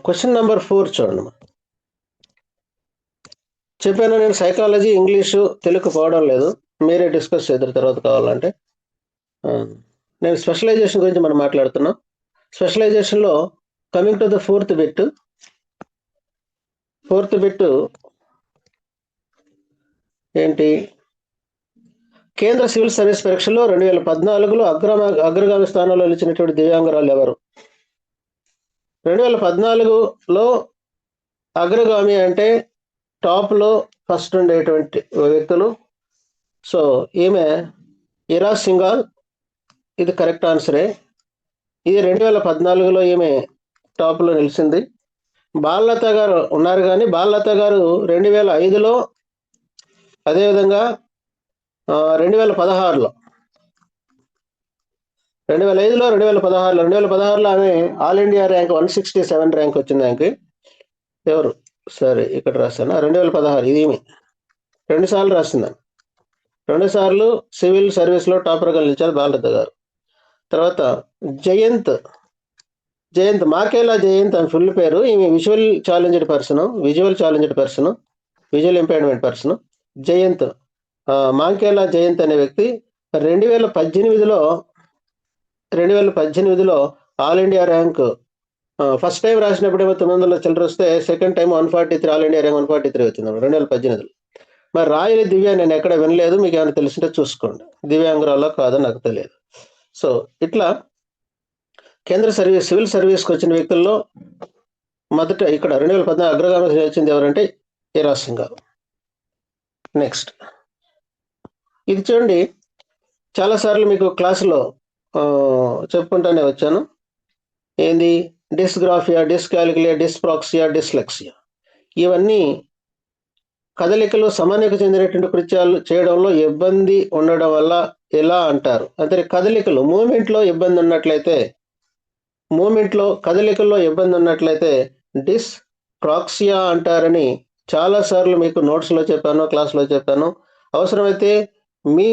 Question number 4 చూడండి. చెప్పాను నేను సైకాలజీ, ఇంగ్లీషు, తెలుగు పోవడం లేదు. మీరే డిస్కస్ చేద్దరు తర్వాత కావాలంటే. నేను స్పెషలైజేషన్ గురించి మనం మాట్లాడుతున్నాం. స్పెషలైజేషన్లో coming to the fourth bit ఏంటి? కేంద్ర సివిల్ సర్వీస్ పరీక్షలో 2014లో అగ్రగామి స్థానంలో నిలిచినటువంటి దివ్యాంగురాలు ఎవరు? 2014లో అగ్రగామి అంటే టాప్లో ఫస్ట్ ఉండేటువంటి వ్యక్తులు. సో ఈమె ఇరా సింఘాల్, ఇది కరెక్ట్ ఆన్సరే. ఇది 2014లో ఈమె టాప్లో నిలిచింది. బాలలత గారు ఉన్నారు, కానీ బాలలత గారు 2005లో, అదేవిధంగా 2016లో, 2005లో 2016లో ఆమె ఆల్ ఇండియా ర్యాంక్ 167 ర్యాంక్ వచ్చింది ఆమెకి. ఎవరు? సరే ఇక్కడ రాస్తాను. 2016 ఇది ఈమె 2 సార్లు రాసిందాన్ని. 2 సార్లు సివిల్ సర్వీస్లో టాపర్గా నిలిచారు బాలలత గారు. తర్వాత జయంత్ మాకేలా జయంత్ అని ఫుల్ పేరు. ఈమె visual challenged person, visual impairment person. Jayant, Mankela Jayant అనే వ్యక్తి 2018లో all India rank first time రాసినప్పుడేమో 900 చిల్లర వస్తే, second time 143, all India rank 143 వచ్చింది 2018లో. మరి రాయలి దివ్య నేను ఎక్కడ వినలేదు, మీకు ఏమైనా తెలిసింటే చూసుకోండి. దివ్యాంగురాలో కాదో నాకు తెలియదు. సో ఇట్లా కేంద్ర సివిల్ సర్వీస్కి వచ్చిన వ్యక్తుల్లో మొదట ఇక్కడ 2014 అగ్రగామి వచ్చింది ఎవరంటే ఇరా సింఘాల్. నెక్స్ట్ ఇది చూడండి, చాలాసార్లు మీకు క్లాసులో చెప్పుకుంటానే వచ్చాను. ఏంది? డిస్గ్రాఫియా, డిస్కాలిక్యులియా, డిస్ప్రాక్సియా, డిస్లెక్సియా, ఇవన్నీ కదలికలు సమానకు చెందినటువంటి కృత్యాలు చేయడంలో ఇబ్బంది ఉండడం వల్ల ఎలా అంటారు? అంటే కదలికలు కదలికల్లో ఇబ్బంది ఉన్నట్లయితే డిస్ప్రాక్సియా అంటారని చాలాసార్లు మీకు నోట్స్లో చెప్పాను, క్లాస్లో చెప్పాను. అవసరమైతే మీ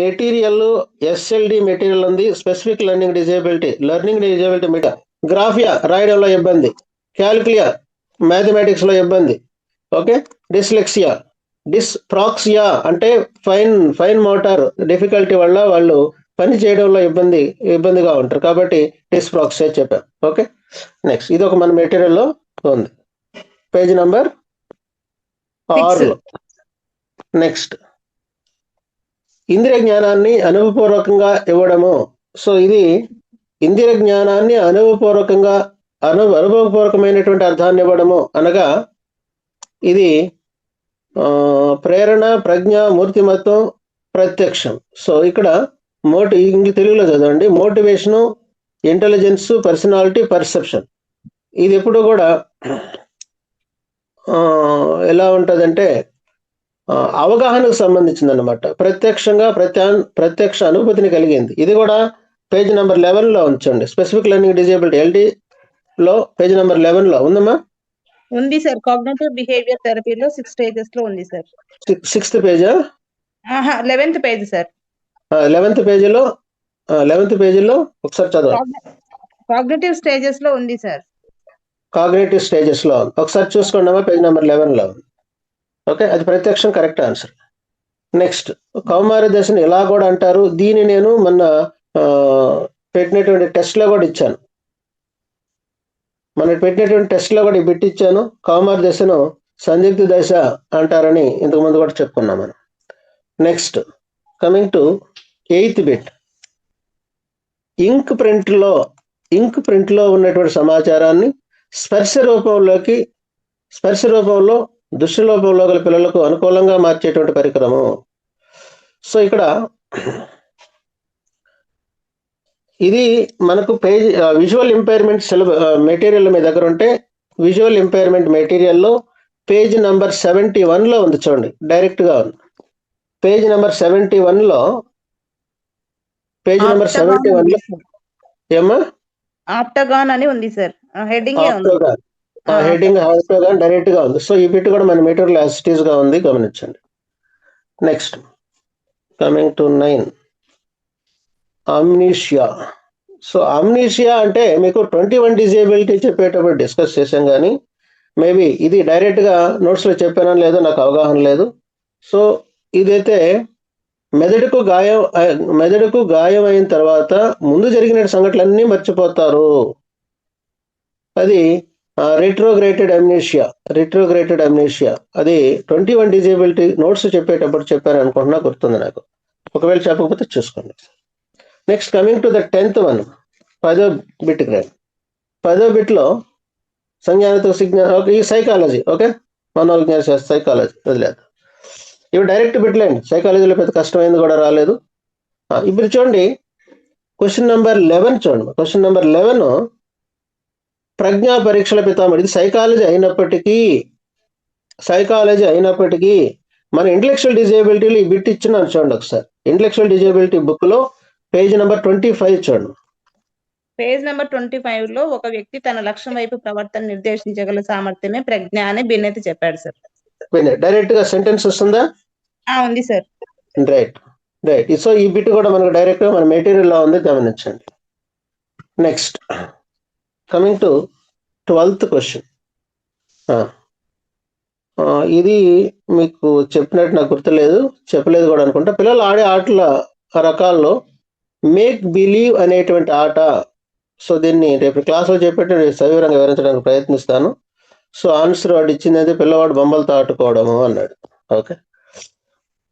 మెటీరియల్ ఎస్ఎల్డి మెటీరియల్ ఉంది, స్పెసిఫిక్ లెర్నింగ్ డిజేబిలిటీ మీద గ్రాఫియా రాయడంలో ఇబ్బంది, క్యాలిక్యులియా మ్యాథమెటిక్స్లో ఇబ్బంది, ఓకే. డిస్ప్రాక్సియా అంటే ఫైన్ మోటార్ డిఫికల్టీ వల్ల వాళ్ళు పని చేయడంలో ఇబ్బందిగా ఉంటారు, కాబట్టి డిస్ప్రాక్సియా చెప్పాం, ఓకే. నెక్స్ట్ ఇది ఒక మన మెటీరియల్లో ఉంది, పేజ్ నంబర్ 6లో. నెక్స్ట్ ఇంద్రియ జ్ఞానాన్ని అనుభవపూర్వకంగా ఇవ్వడము. సో ఇది ఇంద్రియ జ్ఞానాన్ని అనుభవపూర్వకమైనటువంటి అర్థాన్ని ఇవ్వడము అనగా ఇది ప్రేరణ, ప్రజ్ఞ, మూర్తిమత్వం, ప్రత్యక్షం. సో ఇక్కడ తెలుగులో చదవండి. Motivation, intelligence, personality, perception. ఇది ఎప్పుడు కూడా ఎలా ఉంటుందంటే అవగాహనకు సంబంధించింది అనమాట. ప్రత్యక్ష అనుభూతిని కలిగింది. ఇది కూడా పేజ్ నెంబర్ 11లో ఉంచండి. స్పెసిఫిక్ లెర్నింగ్ డిజేబిలిటీ LD లో పేజ్ నెంబర్ 11లో ఉందమ్మా. ఉంది సార్. కాగ్నిటివ్ బిహేవియర్ థెరపీలో 6 స్టేజెస్ లో ఉంది sir. 6th పేజా? 11th page sir. 11th పేజీలో ఒకసారి చదవండి. కాగ్నిటివ్ స్టేజెస్ లో ఉంది సార్. కాగ్నిటివ్ స్టేజెస్ లో ఒకసారి చూసుకోండి అమ్మా, పేజ్ నెంబర్ 11లో. ఓకే, అది ప్రత్యక్షం కరెక్ట్ ఆన్సర్. నెక్స్ట్ కౌమార దశను ఇలా కూడా అంటారు. దీన్ని నేను మొన్న పెట్టినటువంటి టెస్ట్లో కూడా ఇచ్చాను. ఈ బిట్ ఇచ్చాను. కౌమార దశను సందిగ్ధ దశ అంటారని ఇంతకుముందు కూడా చెప్పుకున్నాం మనం. Next coming to 8th bit. Ink ప్రింట్లో ఉన్నటువంటి సమాచారాన్ని స్పర్శ రూపంలో దృశ్య రూపంలో గల పిల్లలకు అనుకూలంగా మార్చేటువంటి పరికరము. సో ఇక్కడ ఇది మనకు పేజ్ విజువల్ ఇంపైర్మెంట్ మెటీరియల్ మీ దగ్గర ఉంటే, విజువల్ ఇంపైర్మెంట్ మెటీరియల్లో పేజ్ నెంబర్ 71లో ఉంది చూడండి, డైరెక్ట్గా ఉంది. పేజ్ నెంబర్ 71లో ఏమా ఆప్టగాన్ అని ఉంది సార్. హెడ్డింగ్ ఆప్టగాన్ డైరెక్ట్ గా ఉంది. సో ఈ బిట్ కూడా మన మెటీరియల్ యాజ్ ఇట్ ఈస్ గా ఉంది, గమనించండి. Next coming to 9 amnesia. So amnesia అంటే మీకు 21 డిజేబిలిటీ చెప్పేటప్పుడు డిస్కస్ చేశాం, కానీ మేబీ ఇది డైరెక్ట్గా నోట్స్లో చెప్పానో లేదో నాకు అవగాహన లేదు. సో ఇదైతే మెదడుకు గాయం అయిన తర్వాత ముందు జరిగిన సంఘటనలన్నీ మర్చిపోతారు. అది రిట్రోగ్రేటెడ్ అమ్నీషియా. అది 21 డిజేబిలిటీ నోట్స్ చెప్పేటప్పుడు చెప్పాను అనుకుంటున్నా, గుర్తుంది నాకు. ఒకవేళ చెప్పకపోతే చూసుకోండి. Next coming to the 10th one, 10వ బిట్ గ్రేడ్. 10వ బిట్లో సంజ్ఞానాత్మక సిగ్నల్, ఈ సైకాలజీ, ఓకే, మనోవిజ్ఞాన శాస్త్ర సైకాలజీ వదిలేదు. ఇవి డైరెక్ట్ బిట్లేండి, సైకాలజీలో పెద్ద కష్టమైంది కూడా రాలేదు. ఇప్పుడు చూడండి క్వశ్చన్ నెంబర్ 11 చూడండి. క్వశ్చన్ నెంబర్ 11 ప్రజ్ఞా పరీక్షల పితామహుడు. ఇది సైకాలజీ అయినప్పటికీ మన ఇంటలెక్చువల్ డిజేబిలిటీలో ఈ బిట్ ఇచ్చినాను చూడండి ఒకసారి. ఇంటలెక్చువల్ డిజేబిలిటీ బుక్ లో పేజ్ నెంబర్ 25 చూడండి. పేజ్ నెంబర్ 25 లో ఒక వ్యక్తి తన లక్ష్యం వైపు ప్రవర్తన నిర్దేశించగల సామర్థ్యమే ప్రజ్ఞ అని బిన్నెత్తి చెప్పాడు సార్. డైరెక్ట్ గా సెంటెన్స్ వస్తుందా? ఉంది సార్. రైట్. సో ఈ బిట్ కూడా మనకు డైరెక్ట్ గా మన మెటీరియల్ లో ఉంది, గమనించండి. Next coming to 12th question. ఇది మీకు చెప్పినట్టు నాకు గుర్తులేదు, చెప్పలేదు కూడా అనుకుంటా. పిల్లలు ఆడే ఆటల రకాల్లో మేక్ బిలీవ్ అనేటువంటి ఆట. సో దీన్ని రేపు క్లాస్లో చెప్పేట్టు సవివరంగా వివరించడానికి ప్రయత్నిస్తాను. సో ఆన్సర్ వాడు ఇచ్చింది అయితే పిల్లవాడు బొమ్మలతో ఆడుకోవడము అన్నాడు. ఓకే,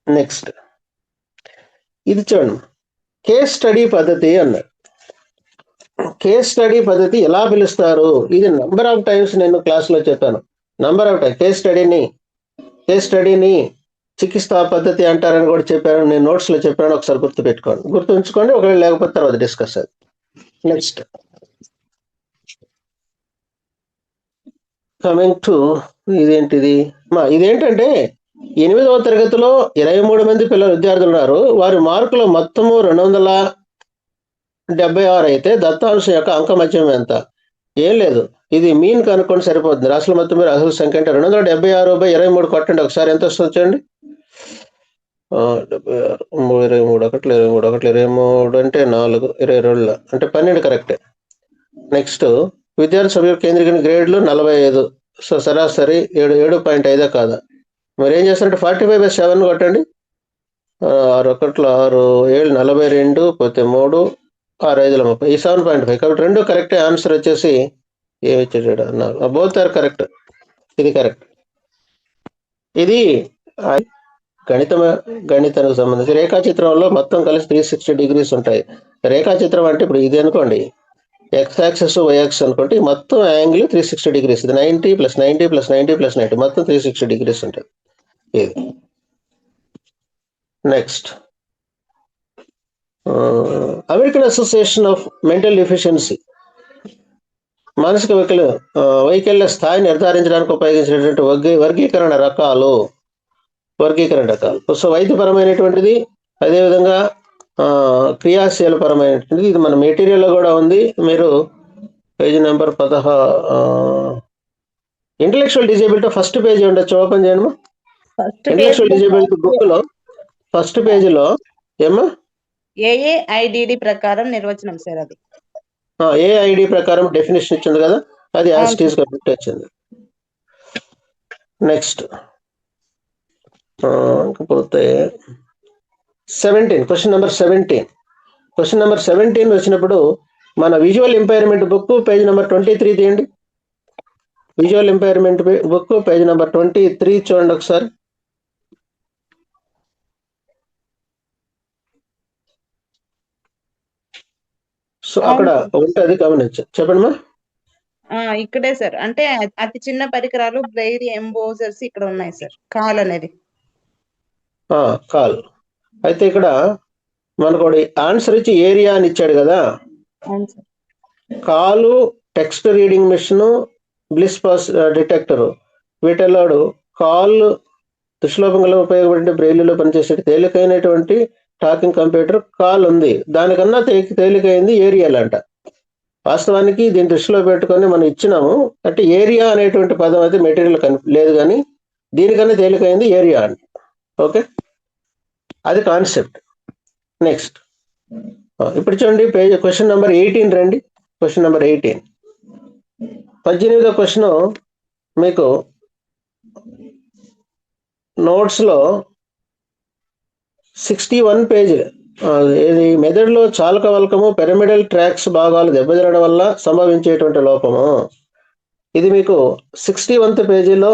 నెక్స్ట్ ఇది చూడండి, కేస్ స్టడీ పద్ధతి అన్నాడు. కేస్ స్టడీ పద్ధతి ఎలా పిలుస్తారు? ఇది నంబర్ ఆఫ్ టైమ్స్ నేను క్లాస్లో చెప్పాను. నంబర్ ఆఫ్ టైం కేస్ స్టడీని చికిత్సా పద్ధతి అంటారని కూడా చెప్పాను, నేను నోట్స్లో చెప్పాను. ఒకసారి గుర్తుంచుకోండి, ఒకవేళ లేకపోతే తర్వాత డిస్కస్ అది. నెక్స్ట్ కమింగ్ టు ఇదేంటంటే 8వ తరగతిలో 23 మంది విద్యార్థులు ఉన్నారు. వారి మార్కులు మొత్తము 276 అయితే దత్తాంశం యొక్క అంక మధ్యం ఎంత? ఏం లేదు, ఇది మీన్ కనుక్కొని సరిపోతుంది. అసలు మొత్తం మీరు అసలు సంఖ్య అంటే 276/23 కొట్టండి ఒకసారి, ఎంత వస్తుంది చూడండి. 23 అంటే 4, 22 అంటే 12 కరెక్టే. నెక్స్ట్ విద్యార్థి సభ్యుల కేంద్రీకరణ గ్రేడ్లు 45. సో సరాసరి 7.5 కాదా? మరి ఏం చేస్తారంటే 45/7 కొట్టండి. 6 1 6 7 42 పోతే 3 6 5 30, ఈ 7.5. కాబట్టి 2 కరెక్టే. ఆన్సర్ వచ్చేసి ఏమి ఇచ్చాడు? Both are correct. ఇది కరెక్ట్. ఇది గణితానికి సంబంధించి రేఖాచిత్రంలో మొత్తం కలిసి 360 degrees ఉంటాయి. రేఖాచిత్రం అంటే ఇప్పుడు ఇది అనుకోండి, ఎక్స్ యాక్సెస్ వై యాక్సెస్ అనుకోండి, మొత్తం యాంగిల్ 360 degrees. ఇది 90 + 90 + 90 + 90 మొత్తం 360 degrees ఉంటుంది. ఇది next American association of mental deficiency మానసిక వైకల్య స్థాయి నిర్ధారించడానికి ఉపయోగించినటువంటి వర్గీకరణ రకాలు. సో వైద్యపరమైనటువంటిది, అదేవిధంగా క్రియాశీలపరమైనటువంటిది. ఇది మన మెటీరియల్లో కూడా ఉంది. మీరు page number 16 intellectual disability first page ఉండొచ్చు, ఓపెన్ చేయను. ఇంటలెక్చువల్ డిజేబిలిటీ బుక్ లో ఫస్ట్ పేజీలో ఏమా AAIDD ప్రకారం నిర్వచనం సార్. అది AID ప్రకారం డెఫినేషన్ ఇచ్చింది కదా, అది యాజ్ ఇట్ ఈస్ గా వచ్చింది. నెక్స్ట్ ఇకపోతే 17 క్వశ్చన్ నెంబర్ 17 వచ్చినప్పుడు మన visual impairment book page number 23 తీయండి. Visual impairment book page number 23 చూడండి ఒకసారి. సో అక్కడ ఉంటుంది, గమనించు. చెప్పండి మా. ఇక్కడే సార్, అంటే అతి చిన్న పరికరాలు బ్రెయిల్ ఎంబోజర్స్ ఇక్కడ ఉన్నాయి సార్. కాల్ అనేది కాల్ అయితే ఇక్కడ మనకు ఆన్సర్ ఇచ్చి ఏరియా అని ఇచ్చాడు కదా. కాలు, టెక్స్ట్ రీడింగ్ మిషన్, బ్లిస్ పాస్ డిటెక్టర్, వీటిల్లో కాల్ దుష్లోభంగా ఉపయోగపడే బ్రెయిల్లో పనిచేసే తేలికైనటువంటి టాకింగ్ కంప్యూటర్ కాల్ ఉంది. దానికన్నా తేలికైంది ఏరియాలు అంట. వాస్తవానికి దీన్ని దృష్టిలో పెట్టుకొని మనం ఇచ్చినాము అంటే ఏరియా అనేటువంటి పదం అయితే మెటీరియల్ లేదు, కానీ దీనికన్నా తేలికైంది ఏరియా అంట. ఓకే, అది కాన్సెప్ట్. నెక్స్ట్ ఇప్పుడు చూడండి క్వశ్చన్ నెంబర్ 18 రండి. Question number 18. 18వ క్వశ్చన్ మీకు నోట్స్లో 61 పేజీలు. ఇది మెదడులో చాలక వల్కము పిరమిడల్ ట్రాక్స్ భాగాలు దెబ్బతినడం వల్ల సంభవించేటువంటి లోపము. ఇది మీకు 61th పేజీలో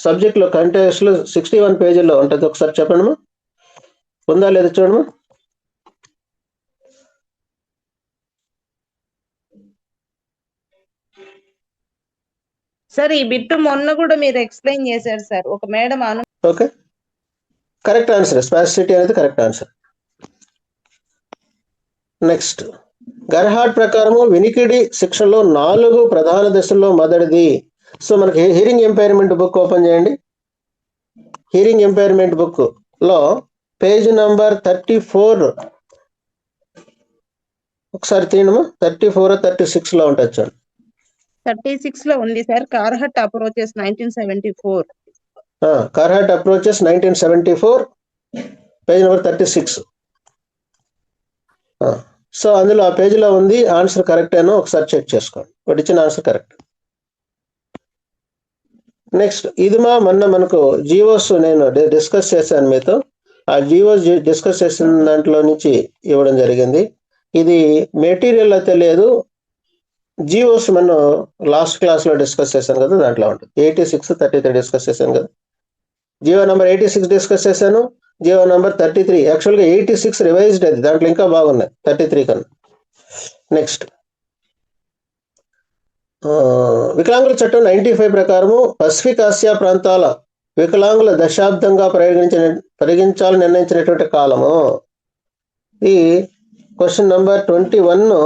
సబ్జెక్ట్లో కంటెస్ట్లో 61 పేజీల్లో ఉంటుంది. ఒకసారి చెప్పండి, ఉందా లేదా చూడమ్మా. సార్ ఈ బిట్టు మొన్న కూడా మీరు ఎక్స్ప్లెయిన్ చేశారు సార్. ఒక మేడం ఓకే, కరెక్ట్ ఆన్సర్. స్పాసిటీ అనేది కరెక్ట్ ఆన్సర్. నెక్స్ట్, గర్హార్డ్ ప్రకారము వినికిడి శిక్షణలో 4 ప్రధాన దశల్లో మొదటిది. సో మనకి హియరింగ్ ఎంపైర్మెంట్ బుక్ ఓపెన్ చేయండి. హియరింగ్ ఎంపైర్మెంట్ బుక్ లో పేజ్ నంబర్ 34 ఒకసారి తీయడము. 34 36 లో ఉంటుంది చూడండి. 36 లో ఉంది sir. Carhart approaches 1974. Carhart approaches 1974, page number 36. So అందులో ఆ పేజీలో ఉంది. ఆన్సర్ కరెక్ట్ ఏనో ఒకసారి చెక్ చేసుకోండి. ఒకటి ఇచ్చిన ఆన్సర్ కరెక్ట్. నెక్స్ట్, ఇది మొన్న మనకు జీవోస్ నేను డిస్కస్ చేశాను మీతో. ఆ జీవోస్ డిస్కస్ చేసిన దాంట్లో నుంచి ఇవ్వడం జరిగింది. ఇది మెటీరియల్ అయితే లేదు, జీవోస్ మనం లాస్ట్ క్లాస్లో డిస్కస్ చేశాను కదా, దాంట్లో ఉంటుంది. 86, 33 డిస్కస్ చేశాను కదా. జీవో నెంబర్ 86 డిస్కస్ చేశాను. జీవో నెంబర్ 33, యాక్చువల్గా 86 రివైజ్డ్, అది దాంట్లో ఇంకా బాగున్నాయి 33 కన్నా. నెక్స్ట్, వికలాంగుల చట్టం 95 ప్రకారము పసిఫిక్ ఆసియా ప్రాంతాల వికలాంగుల దశాబ్దంగా పరిగణించాలని నిర్ణయించినటువంటి కాలము. ఈ క్వశ్చన్ నెంబర్ 21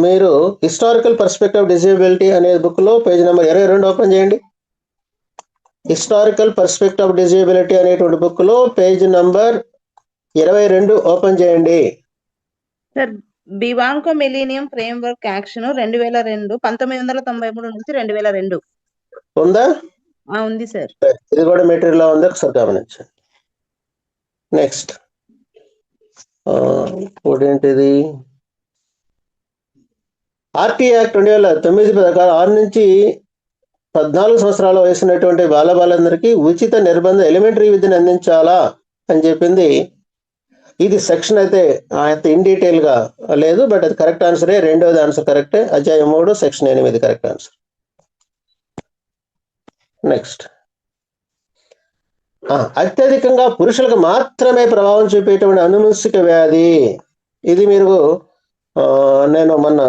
మీరు హిస్టారికల్ పర్స్పెక్టివ్ డిజేబిలిటీ అనే బుక్ లో పేజ్ నెంబర్ 22 ఓపెన్ చేయండి. హిస్టారికల్ పర్స్పెక్టివ్ డిజేబిలిటీ అనేటువంటి బుక్ లో పేజ్ నంబర్ 22 ఓపెన్ చేయండి. సార్ బివాంకో మిలీనియం ఫ్రేమ్వర్క్ యాక్షన్ 2002, 1993 నుంచి 2002 ఉందా? ఉంది సార్. ఇది కూడా మెటీరియల్ లో ఉంది, ఒకసారి గమనించండి. నెక్స్ట్, ఏంటిది? ఆర్టీ యాక్ట్ 2009 ప్రకారం 6 నుంచి 14 సంవత్సరాల వయసున్నటువంటి బాలబాలందరికీ ఉచిత నిర్బంధ ఎలిమెంటరీ విద్యను అందించాలా అని చెప్పింది. ఇది సెక్షన్ అయితే అంత ఇన్ డీటెయిల్ గా లేదు, బట్ అది కరెక్ట్ ఆన్సరే. రెండోది ఆన్సర్ కరెక్టే. అధ్యాయం 3 సెక్షన్ 8 కరెక్ట్ ఆన్సర్. నెక్స్ట్, అత్యధికంగా పురుషులకు మాత్రమే ప్రభావం చూపేటువంటి అనువంశిక వ్యాధి. ఇది మీరు నేను మొన్న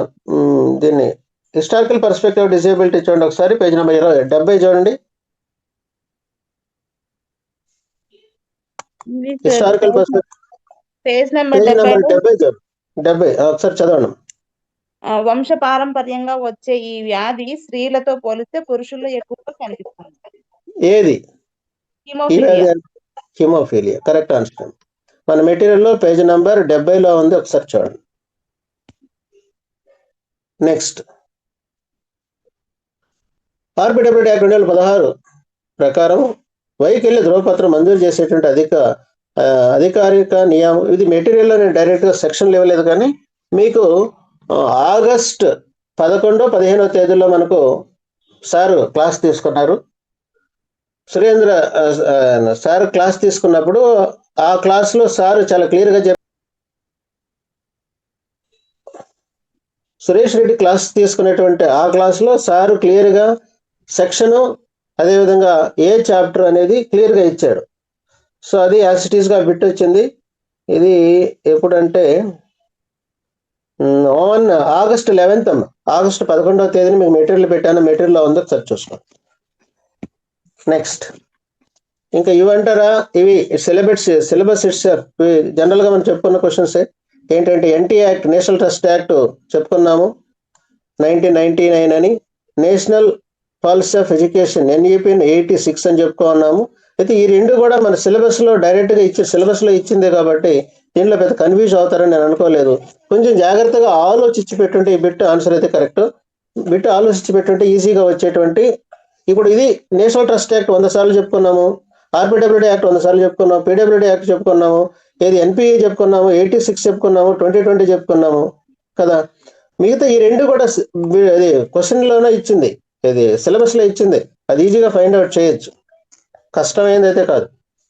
దీన్ని హిస్టారికల్ పర్స్పెక్టివ్ డిసేబిలిటీ చూడండి ఒకసారి, పేజ్ నెంబర్ 70 చూడండి. హిస్టారికల్ పర్స్పెక్టివ్ పేజ్ నెంబర్ 70 ఒకసారి చదవండి. వంశ పారంపర్యంగా వచ్చే ఈ వ్యాధి స్త్రీలతో పోలిస్తే పురుషుల్లో ఎక్కువగా కనిపిస్తుంది. ఏది? హిమోఫీలియా. Correct answer. మన మెటీరియల్లో పేజ్ నంబర్ 70లో ఉంది, ఒకసారి చూడండి. నెక్స్ట్, ఆర్బిడబ్ల్యూడి యాక్ట్ 2016 ప్రకారం వైకల్య ధ్రువపత్రం మంజూరు చేసేటువంటి అధికారిక నియమం. ఇది మెటీరియల్లో నేను డైరెక్ట్గా సెక్షన్ ఇవ్వలేదు, కానీ మీకు ఆగస్ట్ 11, 15 తేదీలో మనకు సారు క్లాస్ తీసుకున్నారు. సురేంద్ర సార్ క్లాస్ తీసుకున్నప్పుడు ఆ క్లాస్లో సార్ చాలా క్లియర్గా సురేష్ రెడ్డి క్లాస్ తీసుకునేటువంటి ఆ క్లాస్లో సారు క్లియర్గా సెక్షను, అదేవిధంగా ఏ చాప్టర్ అనేది క్లియర్గా ఇచ్చాడు. సో అది యాసిటీస్గా బిట్ వచ్చింది. ఇది ఎప్పుడంటే ఆగస్ట్ 11 అమ్మ, ఆగస్ట్ 11వ తేదీని మీకు మెటీరియల్ పెట్టాను, మెటీరియల్లో ఉందో ఒకసారి చూసుకోండి. నెక్స్ట్, ఇంకా ఇవంటారా? ఇవి సిలబస్ ఇట్స్ జనరల్గా మనం చెప్పుకున్న క్వశ్చన్స్ ఏంటంటే NT act, national trust act చెప్పుకున్నాము 1999 అని. National policy of education NEP 86 అని చెప్పుకున్నాము. అయితే ఈ రెండు కూడా మన సిలబస్లో డైరెక్ట్గా సిలబస్లో ఇచ్చిందే కాబట్టి దీంట్లో పెద్ద కన్ఫ్యూజ్ అవుతారని నేను అనుకోలేదు. కొంచెం జాగ్రత్తగా ఆలోచించి పెట్టుంటే ఈ బిట్ ఆన్సర్ అయితే కరెక్ట్. బిట్ ఆలోచించి పెట్టుంటే ఈజీగా వచ్చేటువంటి. ఇప్పుడు ఇది నేషనల్ ట్రస్ట్ యాక్ట్ 100 సార్లు చెప్పుకున్నాము, ఆర్బిడబ్ల్యూడి యాక్ట్ 100 సార్లు చెప్పుకున్నాము, PWD యాక్ట్ చెప్పుకున్నాము. ఏది ఎన్పిఏ చెప్పుకున్నాము, 86 చెప్పుకున్నాము, 2020 చెప్పుకున్నాము కదా. మిగతా ఈ రెండు కూడా అది క్వశ్చన్లోనే ఇచ్చింది, ఇది సిలబస్లో ఇచ్చింది. అది ఈజీగా ఫైండ్ అవుట్ చేయొచ్చు. కష్టమైంది అయితే కాదు.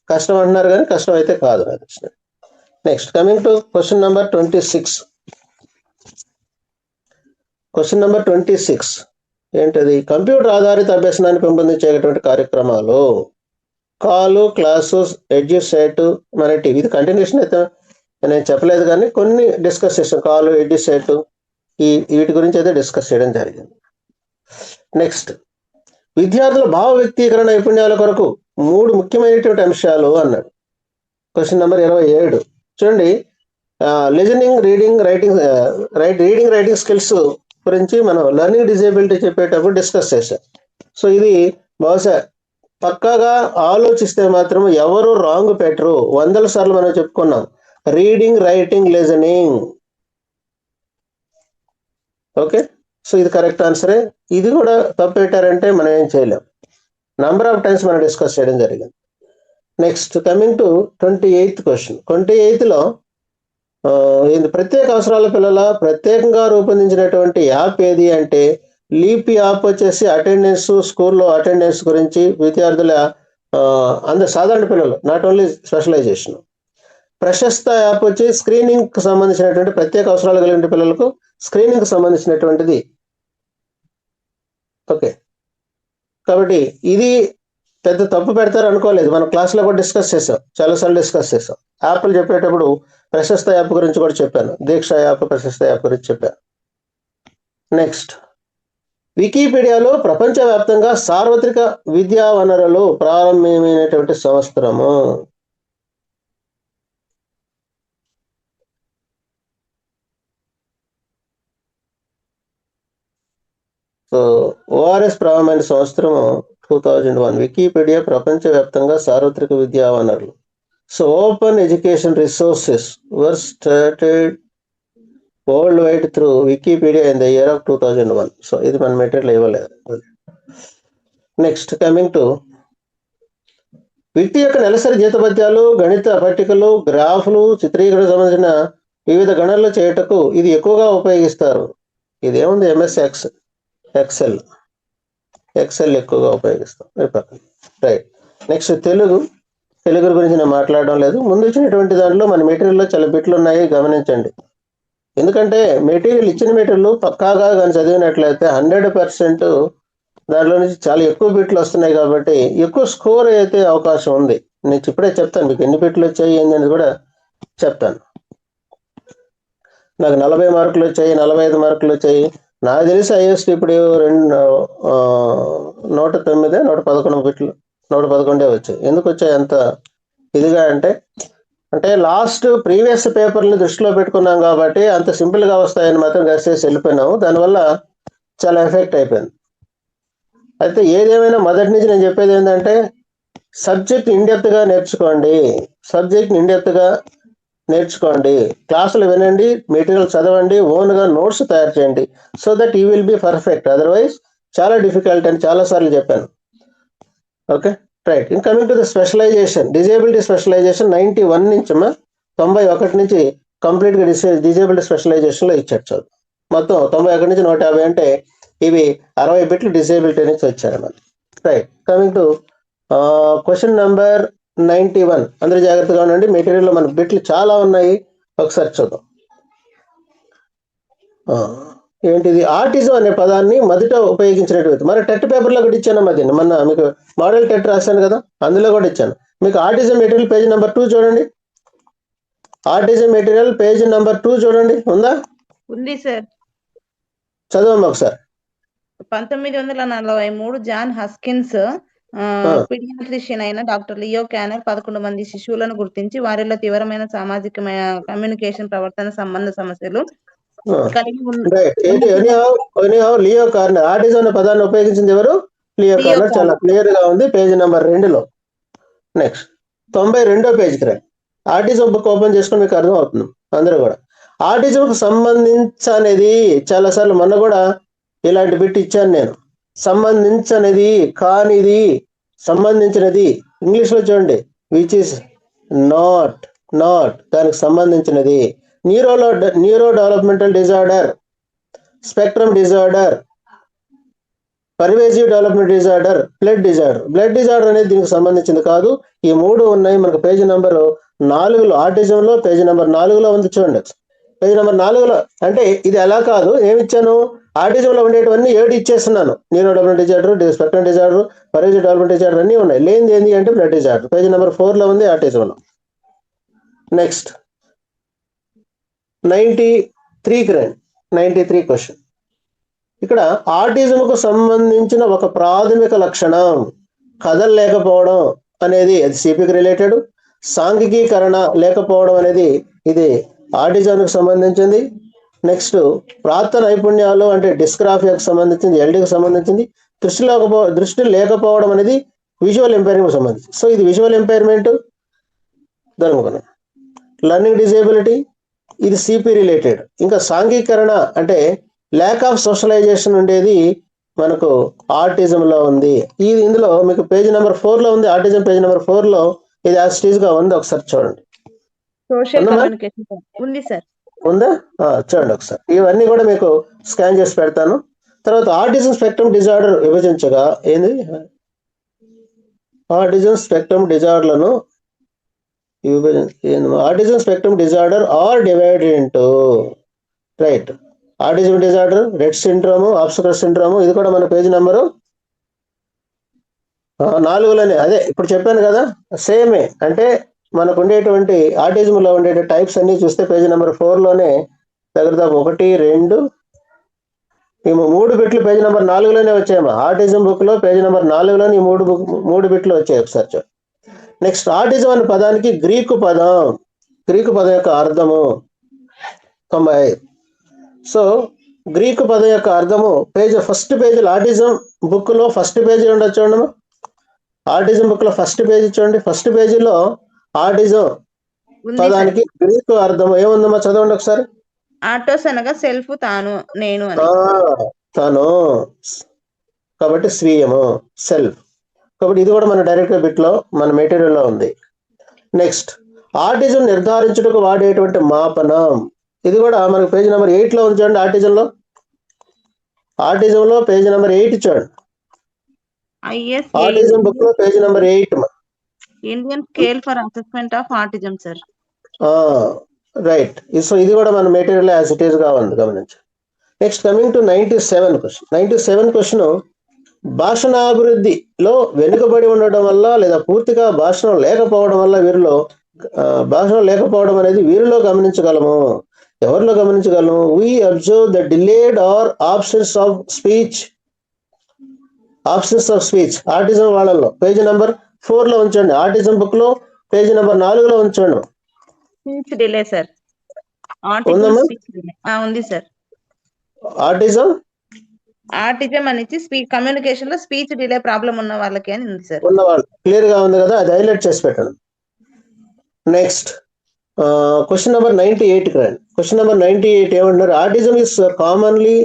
కష్టం అంటున్నారు కానీ కష్టం అయితే కాదు. Next coming to question number 26. Question number 26 ఏంటది? కంప్యూటర్ ఆధారిత అభ్యసనాన్ని పెంపొందించేటువంటి కార్యక్రమాలు. కాలు, క్లాసు, ఎడ్యుసైట్, మన టీవీ. ఇది కంటిన్యూషన్ అయితే నేను చెప్పలేదు కానీ కొన్ని డిస్కస్ చేసాం. కాలు, ఎడ్యుసైట్ వీటి గురించి అయితే డిస్కస్ చేయడం జరిగింది. నెక్స్ట్, విద్యార్థుల భావ వ్యక్తీకరణ నైపుణ్యాల కొరకు 3 ముఖ్యమైనటువంటి అంశాలు అన్నాడు. క్వశ్చన్ నెంబర్ 27 చూడండి. లిజనింగ్, రీడింగ్, రైటింగ్ స్కిల్స్ గురించి మనం లెర్నింగ్ డిజేబిలిటీ చెప్పేటప్పుడు డిస్కస్ చేశాం. సో ఇది బహుశా పక్కాగా ఆలోచిస్తే మాత్రం ఎవరు రాంగ్ పెట్టరు. 100 సార్లు మనం చెప్పుకున్నాం. Reading, writing, listening. Okay, so ఇది కరెక్ట్ ఆన్సరే. ఇది కూడా తప్పు పెట్టారంటే మనం ఏం చేయలేం. నంబర్ ఆఫ్ టైమ్స్ మనం డిస్కస్ చేయడం జరిగింది. Next coming to 28th question. 28లో ప్రత్యేక అవసరాల పిల్లల ప్రత్యేకంగా రూపొందించినటువంటి యాప్ ఏది అంటే లీప్ యాప్ వచ్చేసి అటెండెన్స్, స్కూల్లో అటెండెన్స్ గురించి విద్యార్థుల అందరు సాధారణ పిల్లలు, not only specialization. Prashast app వచ్చి స్క్రీనింగ్ సంబంధించినటువంటి ప్రత్యేక అవసరాలు కలిగిన పిల్లలకు స్క్రీనింగ్ సంబంధించినటువంటిది. ఓకే, కాబట్టి ఇది పెద్ద తప్పు పెడతారు అనుకోలేదు. మనం క్లాస్లో కూడా డిస్కస్ చేసాం, చాలాసార్లు డిస్కస్ చేసాం. యాప్లు చెప్పేటప్పుడు ప్రశస్త యాప్ గురించి కూడా చెప్పాను. దీక్ష యాప్, ప్రశస్త యాప్ గురించి చెప్పాను. నెక్స్ట్, వికీపీడియాలో ప్రపంచవ్యాప్తంగా సార్వత్రిక విద్యా వనరులు ప్రారంభమైనటువంటి సంవత్సరము. సో ఓఆర్ఎస్ ప్రారంభమైన సంవత్సరము 2001. వికీపీడియా ప్రపంచవ్యాప్తంగా సార్వత్రిక విద్యా వనరులు. So open education resources were started world wide through Wikipedia in the year of 2001. So ఇది మన మెటీరియల్ ఇవ్వలేదు. నెక్స్ట్ కమింగ్ టు వ్యక్తి యొక్క నెలసరి జీతభత్యాలు, గణిత పట్టికలు, గ్రాఫ్లు, చిత్రీకరణ సంబంధించిన వివిధ గణనలు చేయటకు ఇది ఎక్కువగా ఉపయోగిస్తారు. ఇదేముంది? ఎంఎస్ ఎక్సెల్ ఎక్కువగా ఉపయోగిస్తాం. రైట్. నెక్స్ట్ తెలుగు గురించి నేను మాట్లాడడం లేదు. ముందు ఇచ్చినటువంటి దాంట్లో మన మెటీరియల్లో చాలా బిట్లు ఉన్నాయి, గమనించండి. ఎందుకంటే మెటీరియల్ ఇచ్చిన మెటీరియల్ పక్కాగా కానీ చదివినట్లయితే 100% దాంట్లో నుంచి చాలా ఎక్కువ బిట్లు వస్తున్నాయి కాబట్టి ఎక్కువ స్కోర్ అయితే అవకాశం ఉంది. నేను ఇప్పుడే చెప్తాను మీకు ఎన్ని బిట్లు వచ్చాయి ఏంటనేది కూడా చెప్తాను. నాకు 40 మార్కులు వచ్చాయి, 45 మార్కులు వచ్చాయి. నాకు తెలిసి హైయెస్ట్ ఇప్పుడు 109, 111 బిట్లు, 111 వచ్చాయి. ఎందుకు వచ్చాయి అంత ఇదిగా అంటే లాస్ట్ ప్రీవియస్ పేపర్ని దృష్టిలో పెట్టుకున్నాం కాబట్టి అంత సింపుల్గా వస్తాయని మాత్రం గెస్ చేసి వెళ్ళిపోయినాము. దానివల్ల చాలా ఎఫెక్ట్ అయిపోయింది. అయితే ఏదేమైనా మొదటి నుంచి నేను చెప్పేది ఏంటంటే సబ్జెక్ట్ ఇండెప్త్గా నేర్చుకోండి. క్లాసులు వినండి, మెటీరియల్ చదవండి, ఓన్గా నోట్స్ తయారు చేయండి. So that you will be perfect. Otherwise చాలా డిఫికల్ట్ అని చాలాసార్లు చెప్పాను. Okay, right. In coming to the specialization, disability specialization 91 నుంచి 91 నుంచి కంప్లీట్గా డిజేబిలిటీ స్పెషలైజేషన్లో ఇచ్చాడు చదువు. మొత్తం 91 నుంచి 150 అంటే ఇవి 60 బిట్లు డిజేబిలిటీ నుంచి వచ్చారు మనకి. Right. Coming to question number 91. అందరూ జాగ్రత్తగా ఉండండి. మెటీరియల్లో మన బిట్లు చాలా ఉన్నాయి, ఒకసారి చూద్దాం. ఏంటిది? ఆటిజం అనే పదాన్ని మొదట ఉపయోగించినటువంటి మన టెట్ పేపర్లో కూడా ఇచ్చాను. అది మొన్న మీకు మోడల్ టెట్ రాశాను కదా, అందులో కూడా ఇచ్చాను. మీకు ఆటిజం మెటీరియల్ పేజ్ నెంబర్ 2 చూడండి. ఆటిజం మెటీరియల్ పేజ్ నెంబర్ 2 చూడండి. ఉందా? ఉంది సార్. చదవమ్మా ఒకసారి. 1943 జాన్ హస్కిన్స్ పీడియాట్రిషియన్ అయిన డాక్టర్ లియో క్యానర్ 11 మంది శిశువులను గుర్తించి వారిలో తీవ్రమైన సామాజిక కమ్యూనికేషన్ ప్రవర్తన సంబంధ సమస్యలు కలిగి లియో కార్నర్. ఆటిజం అనే పదాన్ని ఉపయోగించింది ఎవరు? Leo corner. చాలా క్లియర్ గా ఉంది పేజ్ నెంబర్ 2లో. నెక్స్ట్ 92వ పేజ్కి రండి. ఆటిజం బుక్ ఓపెన్ చేసుకుని మీకు అర్థం అవుతుంది అందరూ కూడా. ఆటిజంకు సంబంధించనేది చాలాసార్లు మొన్న కూడా ఇలాంటి బిట్ ఇచ్చాను నేను. సంబంధించనేది, కానిది, సంబంధించినది. ఇంగ్లీష్లో చూడండి, విచ్ ఈస్ నాట్. నాట్ దానికి సంబంధించినది. Neuro developmental disorder, spectrum disorder, pervasive development disorder, blood disorder అనేది దీనికి సంబంధించింది కాదు. ఈ 3 ఉన్నాయి మనకు పేజీ నెంబర్ 4లో, ఆటిజంలో పేజీ నెంబర్ 4లో ఉంది చూడండి. పేజీ నెంబర్ 4లో అంటే ఇది ఎలా కాదు, ఏమిచ్చాను, ఆటిజంలో ఉండేటివన్నీ 7 ఇచ్చేస్తున్నాను. Neuro development disorder, spectrum disorder, pervasive development disorder అన్నీ ఉన్నాయి. లేనిది ఏంటి అంటే బ్లడ్ డిజార్డర్ పేజీ నెంబర్ 4లో ఉంది ఆటిజంలో. Next 93 question. ఇక్కడ ఆటిజంకు సంబంధించిన ఒక ప్రాథమిక లక్షణం కదలలేకపోవడం అనేది, అది సిపికి రిలేటెడ్. సాంఘికీకరణ లేకపోవడం అనేది ఇది ఆటిజంకు సంబంధించింది. నెక్స్ట్ ప్రాప్త నైపుణ్యాలు అంటే డిస్గ్రాఫియాకు సంబంధించింది, ఎల్డీకి సంబంధించింది. దృష్టి లేకపోవడం అనేది విజువల్ ఎంపైర్మెంట్ సంబంధించి. సో ఇది విజువల్ ఎంపైర్మెంట్. దాని లర్నింగ్ డిజేబిలిటీ ఇది సిపి రిలేటెడ్. ఇంకా సాంఘికీకరణ అంటే ల్యాక్ ఆఫ్ సోషలైజేషన్ ఉండేది మనకు ఆటిజంలో ఉంది. ఇది ఇందులో మీకు పేజీ నెంబర్ 4లో ఉంది. ఆటిజం పేజీ నెంబర్ 4లో ఇది యాస్టీజ్ గా ఉంది. ఒకసారి చూడండి. సోషల్ కమ్యూనికేషన్ ఉంది సార్. ఉందా? చూడండి ఒకసారి. ఇవన్నీ కూడా మీకు స్కాన్ చేసి పెడతాను. తర్వాత ఆటిజం స్పెక్ట్రమ్ డిజార్డర్ విభజించగా ఏంది, ఆటిజం స్పెక్ట్రమ్ డిజార్డర్లను autism spectrum disorder are divided into, right, autism disorder, Rett syndrome, obstacle syndrome. ఇది కూడా మన పేజీ నెంబరు 4లోనే. అదే ఇప్పుడు చెప్పాను కదా, సేమే. అంటే మనకు ఉండేటువంటి ఆటిజంలో ఉండే టైప్స్ అన్ని చూస్తే పేజీ నెంబర్ 4లోనే దగ్గర 1, 2 ఈ 3 బిట్లు పేజీ నెంబర్ 4లోనే వచ్చాయమ్మా. ఆటిజం బుక్ లో పేజీ నెంబర్ 4లోనే ఈ 3 బిట్లు వచ్చాయి. ఒకసారి చూడండి. నెక్స్ట్ ఆటిజం అనే పదానికి గ్రీకు పదం యొక్క అర్థము 95. సో గ్రీకు పదం యొక్క అర్థము ఫస్ట్ పేజీలో ఆటిజం బుక్ లో ఫస్ట్ పేజీ ఉండొచ్చు చూడమ్మా. ఆటిజం బుక్ లో ఫస్ట్ పేజీ చూడండి. ఫస్ట్ పేజీలో ఆటిజం పదానికి గ్రీకు అర్థం ఏముందమ్మా, చదవండి ఒకసారి. ఆటోస్ అనగా సెల్ఫ్, తాను, నేను అని. తాను కాబట్టి స్వీయము, సెల్ఫ్. కాబట్టి ఇది కూడా మన డైరెక్ట్ బిట్ లో మన మెటీరియల్లో ఉంది. నెక్స్ట్ ఆటిజం నిర్ధారించుటకు వాడేటువంటి మాపనం, ఇది కూడా మనకు పేజీ నెంబర్ 8లో ఉంది చూడండి. ఆటిజంలో పేజీ నెంబర్ 8 చూడండి. ఆటిజం బుక్ లో page number 8 Indian scale for assessment of autism sir. Right. So ఇది కూడా మన మెటీరియల్ యాజ్ ఇట్ ఈస్ గా ఉంది, గమనించండి. Next coming to 97 question. భాషణాభివృద్ధిలో వెనుకబడి ఉండడం వల్ల లేదా పూర్తిగా భాషణం లేకపోవడం వల్ల భాషణం లేకపోవడం అనేది వీరిలో గమనించగలము. ఎవరిలో గమనించగలము? we observe the delayed or absence of speech autism వాళ్ళలో పేజీ నెంబర్ 4లో ఉంచండి. ఆటిజం బుక్ లో పేజీ నెంబర్ 4లో ఉంచండి. Speech delay sir. ఉంది సార్. ఆటిజం అనేది కమ్యూనికేషన్ లో స్పీచ్ డిలే ప్రాబ్లం ఉన్న వాళ్ళకి అని ఉంది సార్. ఉన్నవాళ్ళు క్లియర్ గా ఉంది కదా, అది హైలైట్ చేసి పెట్టండి. నెక్స్ట్ క్వశ్చన్ నెంబర్ 98 రండి. క్వశ్చన్ నెంబర్ 98 ఏమంటున్నారు? Autism is commonly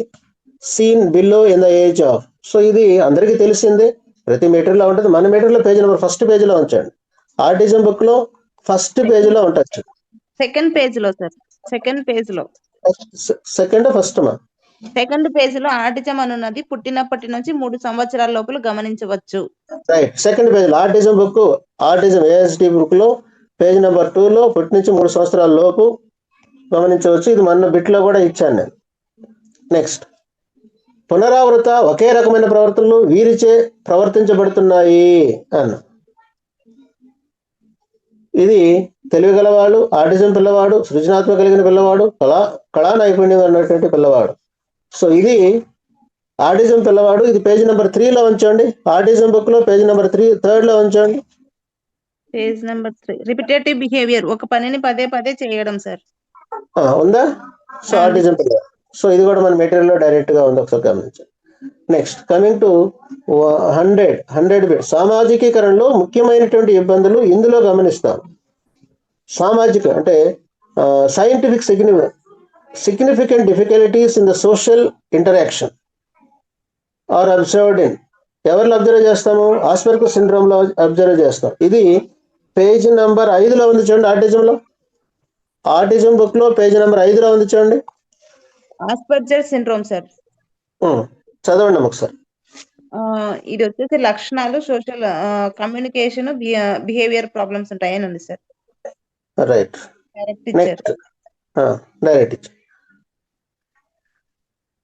seen below in the age of. So ఇది అందరికీ తెలిసిందే, ప్రతి మెటీరియల్లో ఉంటుంది. మన మెటీరియల్లో పేజీ నెంబర్ ఫస్ట్ పేజీలో ఉంచండి. ఆటిజం బుక్ లో ఫస్ట్ పేజీలో ఉంటుంది. సెకండ్ పేజీలో సార్. సెకండ్ పేజీలో సెకండ్ పేజీలో ఆటిజం అనున్నది పుట్టినప్పటి నుంచి 3 సంవత్సరాల లోపల గమనించవచ్చు. రైట్. సెకండ్ పేజీలో ఆటిజం ఏఎస్డి బుక్ లో పేజీ నెంబర్ 2లో పుట్టి నుంచి 3 సంవత్సరాల లోపు గమనించవచ్చు. ఇది మన బిట్లో కూడా ఇచ్చాను నేను. నెక్స్ట్ పునరావృత ఒకే రకమైన ప్రవర్తనలు వీరిచే ప్రవర్తించబడుతున్నాయి అన్న. ఇది తెలివిగలవాడు, ఆటిజం పిల్లవాడు, సృజనాత్మక కలిగిన పిల్లవాడు, కళా నైపుణ్యం ఉన్నటువంటి పిల్లవాడు. సో ఇది ఆటిజం పిల్లవాడు. ఇది పేజీ నెంబర్ 3లో ఉంచండి. ఆటిజం బుక్ లో పేజీ నెంబర్ 3 ఉంచండి. పేజ్ నెంబర్ 3 రిపిటేటివ్ బిహేవియర్, ఒక పనిని పదే పదే చేయడం సార్. ఉందా? సో ఆటిజం పిల్లవాడు. సో ఇది కూడా మన మెటీరియల్లో డైరెక్ట్ గా ఉంది, ఒకసారి గమనించండి. Next coming to 100 bit. సామాజికీకరణలో ముఖ్యమైనటువంటి ఇబ్బందులు ఇందులో గమనిస్తాం. సామాజిక అంటే scientific significant difficulties in the social interaction are observed in. ఎవరిలో అబ్జర్వ్ చేస్తాము? ఆస్పెర్గర్ సిండ్రోమ్ లో అబ్జర్వ్ చేస్తాం. ఇది పేజ్ నెంబర్ 5లో ఉంది చూడండి. ఆటిజంలో ఆటిజం బుక్ లో పేజ్ నెంబర్ 5లో ఉంది చూడండి. ఆస్పర్జర్ సిండ్రోమ్ సార్. చదవండి ఒకసారి. ఇది వచ్చేసి లక్షణాలు, సోషల్ కమ్యూనికేషన్, బిహేవియర్ ప్రాబ్లమ్స్ ఉంటాయని ఉంది సార్. రైట్. డైరెక్ట్ ఇచ్చారు. డైరెక్ట్ ఇచ్చారు.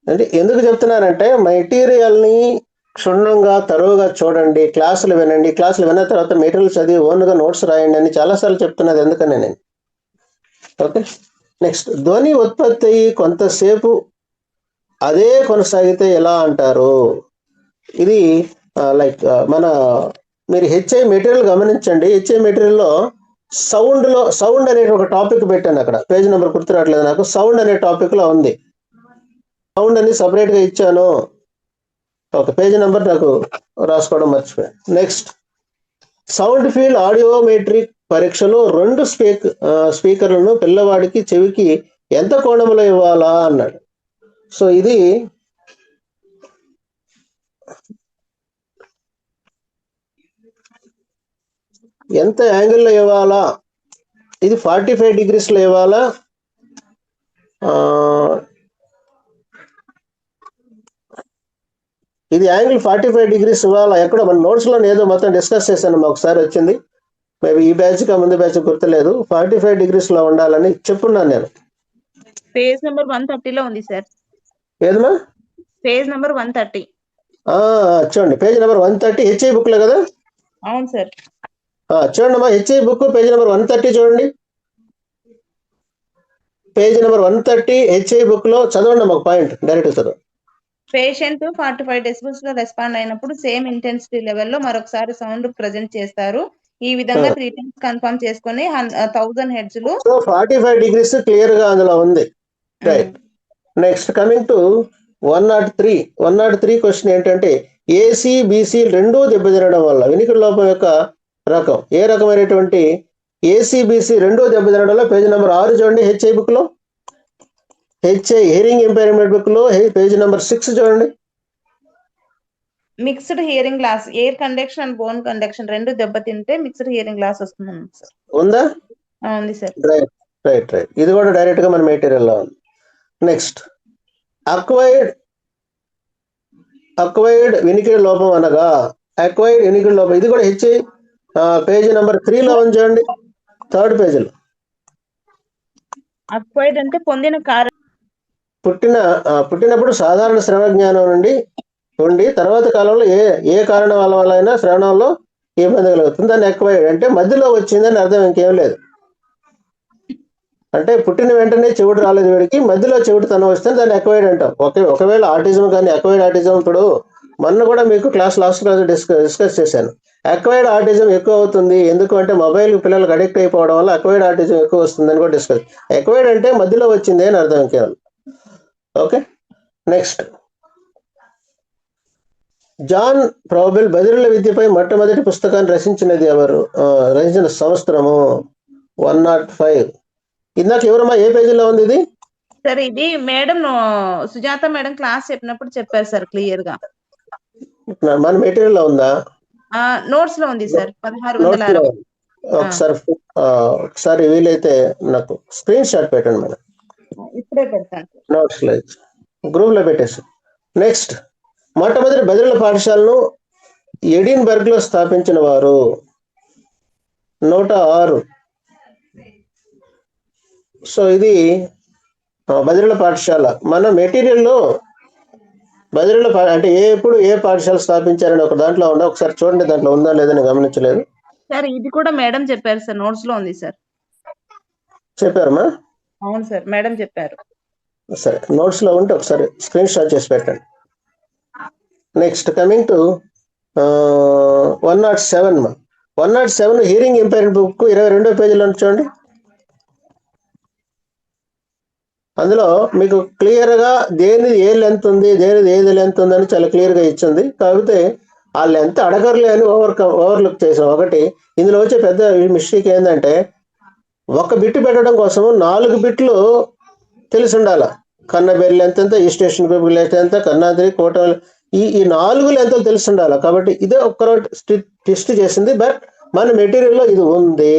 అంటే ఎందుకు చెప్తున్నానంటే మెటీరియల్ని క్షుణ్ణంగా తరువుగా చూడండి, క్లాసులు వినండి, క్లాసులు విన్న తర్వాత మెటీరియల్ చదివి ఓన్గా నోట్స్ రాయండి అని చాలాసార్లు చెప్తున్నది ఎందుకని నేను. ఓకే. నెక్స్ట్, ధ్వని ఉత్పత్తి కొంతసేపు అదే కొనసాగితే ఎలా అంటారు? ఇది లైక్ మీరు హెచ్ఐ మెటీరియల్ గమనించండి. హెచ్ఐ మెటీరియల్లో సౌండ్ అనే ఒక టాపిక్ పెట్టాను. అక్కడ పేజ్ నెంబర్ గుర్తు రావట్లేదు నాకు. సౌండ్ అనే టాపిక్లో ఉంది. సౌండ్ అని సపరేట్గా ఇచ్చాను. ఒక పేజ్ నెంబర్ నాకు రాసుకోవడం మర్చిపోయాను. నెక్స్ట్, సౌండ్ ఫీల్డ్ ఆడియోమెట్రిక్ పరీక్షలో 2 స్పీకర్లను పిల్లవాడికి చెవికి ఎంత కోణంలో ఇవ్వాలా అన్నాడు. సో ఇది ఎంత యాంగిల్లో ఇవ్వాలా? ఇది 45 డిగ్రీస్లో ఇవ్వాలా? ఇది యాంగిల్ 45 డిగ్రీస్ ఇవ్వాలా? ఎక్కడ మన నోట్స్లో ఏదో మొత్తం డిస్కస్ చేశాను, ఒకసారి వచ్చింది. మేబీ ఈ బ్యాచ్గా ముందు బ్యాచ్ గుర్తులేదు. 45 డిగ్రీస్లో ఉండాలని చెప్పున్నాను నేను. పేజ్ నెంబర్ 130లో ఉంది సార్. ఏదమ్మా? Page number 130. చూడండి, పేజ్ నెంబర్ 130 హెచ్ఐ బుక్లో కదా? అవును సార్. చూడండి అమ్మా, హెచ్ఐ బుక్ పేజ్ నెంబర్ 130 చూడండి. పేజ్ నెంబర్ 130 హెచ్ఐ బుక్లో చదవండి అమ్మా, పాయింట్ డైరెక్ట్ చదవండి. పేషెంట్ 45 డెసిబెల్స్ లో రెస్పాండ్ అయినప్పుడు సేమ్ ఇంటెన్సిటీ లెవెల్లో మరొకసారి సౌండ్ ప్రజెంట్ చేస్తారు. ఈ విధంగా 3 టైమ్స్ కన్ఫర్మ్ చేసుకుని 1000 హెర్ట్జ్ లో 45 డిగ్రీస్ క్లియర్ గా అందులో ఉంది. Right. Next, coming to 103 question ఏంటంటే ఏసీ బీసీ రెండూ దెబ్బతినడం వల్ల వినికిడి లోపం యొక్క రకం ఏ రకమైనటువంటి ఏసీ బీసీ రెండూ దెబ్బతినడంలో పేజ్ నెంబర్ 6 చూడండి. హెచ్ఐ బుక్ లో, హెచ్ఐ హియరింగ్ ఇంపైర్మెంట్ బుక్ లో పేజ్ నెంబర్ 6 చూడండి. Mixed hearing loss, air conduction and bone conduction రెండు దెబ్బతింటే మిక్స్డ్ హియరింగ్ లాస్ వస్తుంది సార్. ఉందా? ఉంది సార్. రైట్. ఇది కూడా డైరెక్ట్ గా మన మెటీరియల్ లో ఉంది. నెక్స్ట్, అక్వైర్డ్ వినికిడి లోపం అనగా అక్వైర్డ్ వినికిడి లోపం. ఇది కూడా హెచ్ఐ పేజ్ నెంబర్ 3లో ఉంది చూడండి, 3rd పేజీలో. అక్వైర్డ్ అంటే పొందిన కారణం. పుట్టినప్పుడు సాధారణ శ్రవణ జ్ఞానం ఉండి తర్వాత కాలంలో ఏ కారణం వల్ల అయినా శ్రవణంలో ఇబ్బంది కలుగుతుంది. దాన్ని అక్వైర్డ్ అంటే మధ్యలో వచ్చిందని అర్థం, ఇంకేం లేదు. అంటే పుట్టిన వెంటనే చెవుడు రాలేదు వీడికి, మధ్యలో చెవుడుతనం వస్తే దాన్ని అక్వైర్డ్ అంటాం. ఒకవేళ ఆటిజం కానీ అక్వైర్డ్ ఆటిజం, ఇప్పుడు మొన్న కూడా మీకు లాస్ట్ క్లాస్ డిస్కస్ చేశాను. అక్వైర్డ్ ఆటిజం ఎక్కువ అవుతుంది ఎందుకు అంటే మొబైల్ పిల్లలకు అడిక్ట్ అయిపోవడం వల్ల అక్వైర్డ్ ఆటిజం ఎక్కువ వస్తుందని కూడా డిస్కస్. అక్వైర్డ్ అంటే మధ్యలో వచ్చింది అని అర్థం కేవలం. ఓకే. నెక్స్ట్, జాన్ ప్రాబెల్ బదిరుల విద్యపై మొట్టమొదటి పుస్తకాన్ని రచించినది ఎవరు? రచించిన సంవత్సరము 105. ఇందాక ఎవరమ్మా, ఏ పేజీలో ఉంది ఇది? సార్ ఇది మేడం సుజాత మేడం క్లాస్ చెప్పినప్పుడు చెప్పారు సార్ క్లియర్ గా. మన మెటీరియల్ లో ఉందా? నోట్స్ లో ఉంది సార్. 1660. ఒకసారి వీలైతే నాకు స్క్రీన్ షాట్ పెట్టండి మేడం. ఇప్పుడే పెడతాను నోట్స్ లో గ్రూప్ లో పెట్టేసి. నెక్స్ట్, మొట్టమొదటి బదిరుల పాఠశాలను ఎడిన్బర్గ్ లో స్థాపించిన వారు 106. సో ఇది బదిరుల పాఠశాల. మన మెటీరియల్లో బదిరుల అంటే ఎప్పుడు ఏ పాఠశాల స్థాపించారని ఒక దాంట్లో ఉందా, ఒకసారి చూడండి, దాంట్లో ఉందా లేదని గమనించలేదు సార్. ఇది కూడా మేడం చెప్పారు సార్, నోట్స్ లో ఉంది సార్. చెప్పారమ్మా? అవును సార్, మేడం చెప్పారు. సరే, నోట్స్ లో ఉంటే ఒకసారి స్క్రీన్ షాట్ చేసి పెట్టండి. Next, coming to 107. 107 hearing impaired book 22వ పేజీలో చూడండి. అందులో మీకు క్లియర్గా దేనిది ఏ లెంత్ ఉంది, దేనిది ఏది లెంత్ ఉందని చాలా క్లియర్గా ఇచ్చింది. కాకపోతే ఆ లెంత్ అడగర్లే అని ఓవర్లుక్ చేసాం. ఒకటి ఇందులో వచ్చే పెద్ద మిస్టేక్ ఏంటంటే ఒక బిట్ పెట్టడం కోసం 4 బిట్లు తెలిసి ఉండాల. కన్నబెర్రీ లెంత్ ఎంత, ఈ స్టేషన్ పేపర్ లెంత్ ఎంత, కన్నాద్రి కోట, ఈ 4 లెంతలు తెలిసి ఉండాలి. కాబట్టి ఇదే ఒక్కరో టెస్ట్ చేసింది, బట్ మన మెటీరియల్లో ఇది ఉంది.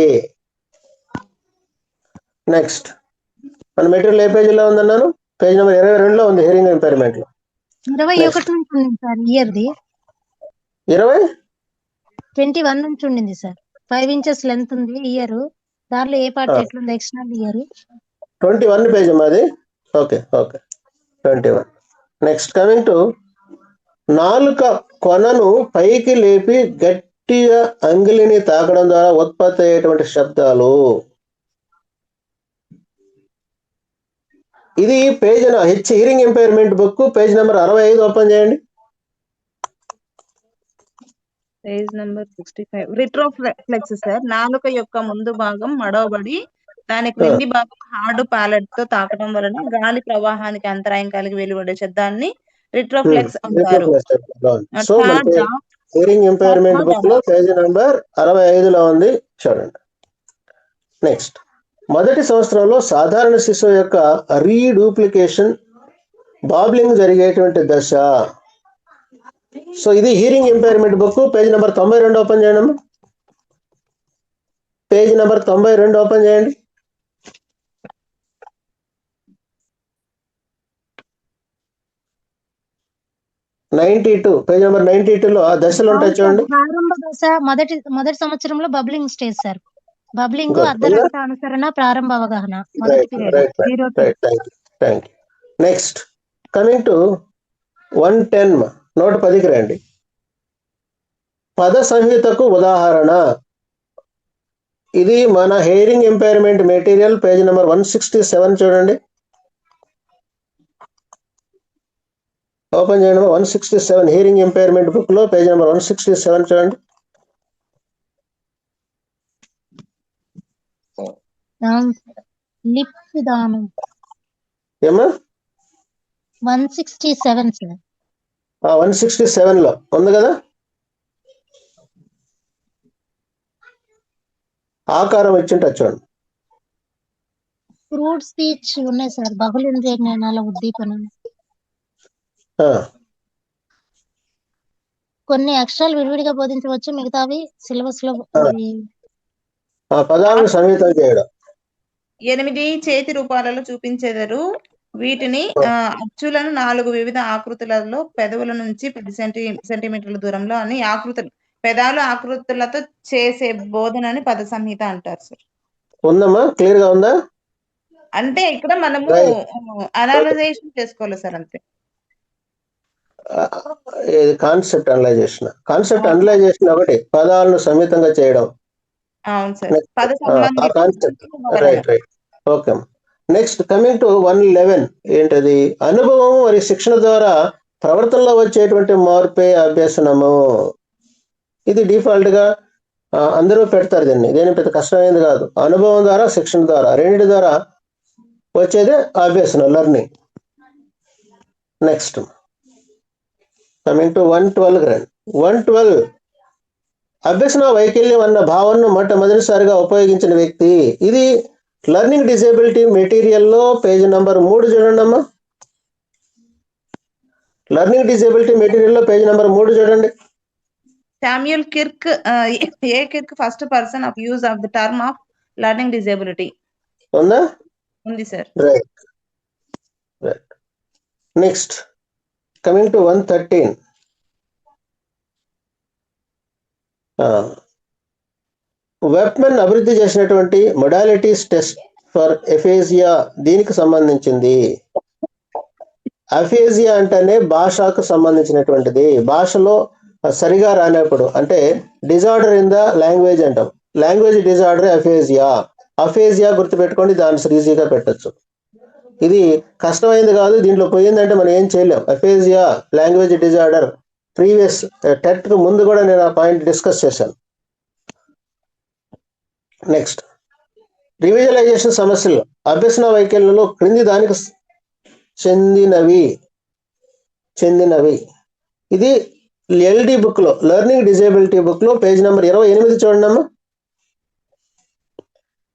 నెక్స్ట్ మన మెటీరియల్ ఏ పేజీలో ఉందన్నాను? పేజ్ నెంబర్ 22లో ఉంది, హియరింగ్ ఇంపైర్మెంట్ లో. 21 నుంచి ఉంది సార్ ఇయర్ది. 21 నుంచి ఉండింది సార్. 5 ఇంచెస్ లెంత్ ఉంది ఇయర్. దానిలో ఏ పార్ట్ ఎట్లుంది ఎక్స్టర్నల్ ఇయర్? 21 పేజ్ మాది. ఓకే 21. నెక్స్ట్ కమింగ్ టు నాలుక కొనను పైకి లేపి గట్టిగా అంగిలిని తాకడం ద్వారా ఉత్పత్తి అయ్యేటువంటి శబ్దాలు. ఇది page hearing impairment book page number 65 open చేయండి. Page number 65. Retroflex sir. నాలుక యొక్క ముందు భాగం మడవబడి దాని క్రింది భాగం హార్డ్ ప్యాలెట్ తో తాకడం వలన గాలి ప్రవాహానికి అంతరాయం కలిగి వెలువడే శబ్దాన్ని రిట్రోఫ్లెక్స్ అంటారు. సో మనకి హియరింగ్ ఇంపైర్మెంట్ బుక్ లో పేజ్ నెంబర్ 65లో ఉంది, చూడండి. నెక్స్ట్, మొదటి సంవత్సరంలో సాధారణ శిశువు యొక్క రీడూప్లికేషన్ బాబ్లింగ్ జరిగేటువంటి దశ. సో ఇది hearing impairment book page number 92 open చేయండి. పేజ్ నెంబర్ 92 ఓపెన్ చేయండి. 92 పేజ్ నెంబర్ 92లో ఆ దశలు ఉంటాయి చూడండి. ప్రారంభ దశ మొదటి సంవత్సరంలో బబ్లింగ్ స్టేజ్ సార్. బబ్లింగ్ అర్ధరక్త అనుసరణ ప్రారంభ అవగాహన మొదటి పీరియడ్. నెక్స్ట్ కమింగ్ టు 110 110కి రండి. పద సంహితకు ఉదాహరణ. ఇది మన hearing impairment material page number 167 చూడండి. ఓపెన్ చేయండి. 167 హియరింగ్ ఇంపైర్మెంట్ బుక్ లో పేజ్ నెంబర్ 167 చూడండి. లిప్ విధానం ఏమా 167 సార్. 167లో ఉంది కదా. ఆకారం ఇచ్చింట చూడండి. ఫ్రూట్ స్పీచ్ ఉన్నాయి సార్. బహుళేంద్రియ జ్ఞానాల ఉద్దీపన. కొన్ని అక్షరాలు విడివిడిగా బోధించవచ్చు, మిగతావి సిలబస్ లో పదాలను సమితం చేయడం. 8 చేతి రూపాలలో చూపించెదరు. వీటిని అచ్చులను 4 వివిధ ఆకృతులలో పెదవుల నుంచి 10 సెంటీమీటర్ల దూరంలో అని ఆకృతులు పెదాలు ఆకృతులతో చేసే బోధనని పద సంహిత అంటారు సార్. ఉందమ్మా, క్లియర్ గా ఉందా? అంటే ఇక్కడ మనము అనలైజేషన్ చేసుకోవాలి సార్, అంతే. కాన్సెప్ట్ అనలైజేషన్ ఒకటి, పదాలను సమితంగా చేయడం. అవును సార్. పద concept right. Okay. Next coming to 111 ఏంటది? అనుభవం మరియు శిక్షణ ద్వారా ప్రవర్తనలో వచ్చేటువంటి మార్పే అభ్యసనము. ఇది డిఫాల్ట్ గా అందరూ పెడతారు దీన్ని, దేని పెద్ద కష్టమైనది కాదు. అనుభవం ద్వారా శిక్షణ ద్వారా రెండింటి ద్వారా వచ్చేదే అభ్యసనం, లెర్నింగ్. నెక్స్ట్ కమింగ్ టు 112 రండి. 112 అభ్యసన వైకల్యం అన్న భావనను మొట్టమొదటిసారిగా ఉపయోగించిన వ్యక్తి. ఇది లెర్నింగ్ డిజేబిలిటీ మెటీరియల్లో పేజ్ నెంబర్ 3 చూడండి అమ్మా. లెర్నింగ్ డిజేబిలిటీ మెటీరియల్లో పేజ్ నెంబర్ 3 చూడండి. Samuel Kirk, Kirk first person of use of the term of learning disability. ఉందా? ఉంది sir. Right. Next coming to 113. వెబ్మెన్ అభివృద్ధి చేసినటువంటి మొడాలిటీస్ టెస్ట్ ఫర్ ఎఫేజియా దీనికి సంబంధించింది. అఫేజియా అంటేనే భాషకు సంబంధించినటువంటిది. భాషలో సరిగా రానప్పుడు అంటే డిజార్డర్ ఇన్ ద లాంగ్వేజ్ అంటాం. లాంగ్వేజ్ డిజార్డర్ అఫేజియా గుర్తుపెట్టుకోండి, దాన్ని ఈజీగా పెట్టచ్చు. ఇది కష్టమైంది కాదు, దీంట్లో పోయిందంటే మనం ఏం చేయలేం. అఫేజియా లాంగ్వేజ్ డిజార్డర్ ప్రీవియస్ టెట్ కు ముందు కూడా నేను ఆ పాయింట్ డిస్కస్ చేశాను. నెక్స్ట్ రివిజువలైజేషన్ సమస్యలు. అభ్యసన వైకల్యంలో క్రింది దానికి చెందినవి. ఇది ఎల్డి బుక్ లో, లెర్నింగ్ డిజేబిలిటీ బుక్ లో పేజ్ నెంబర్ 28 చూడండి అమ్మా.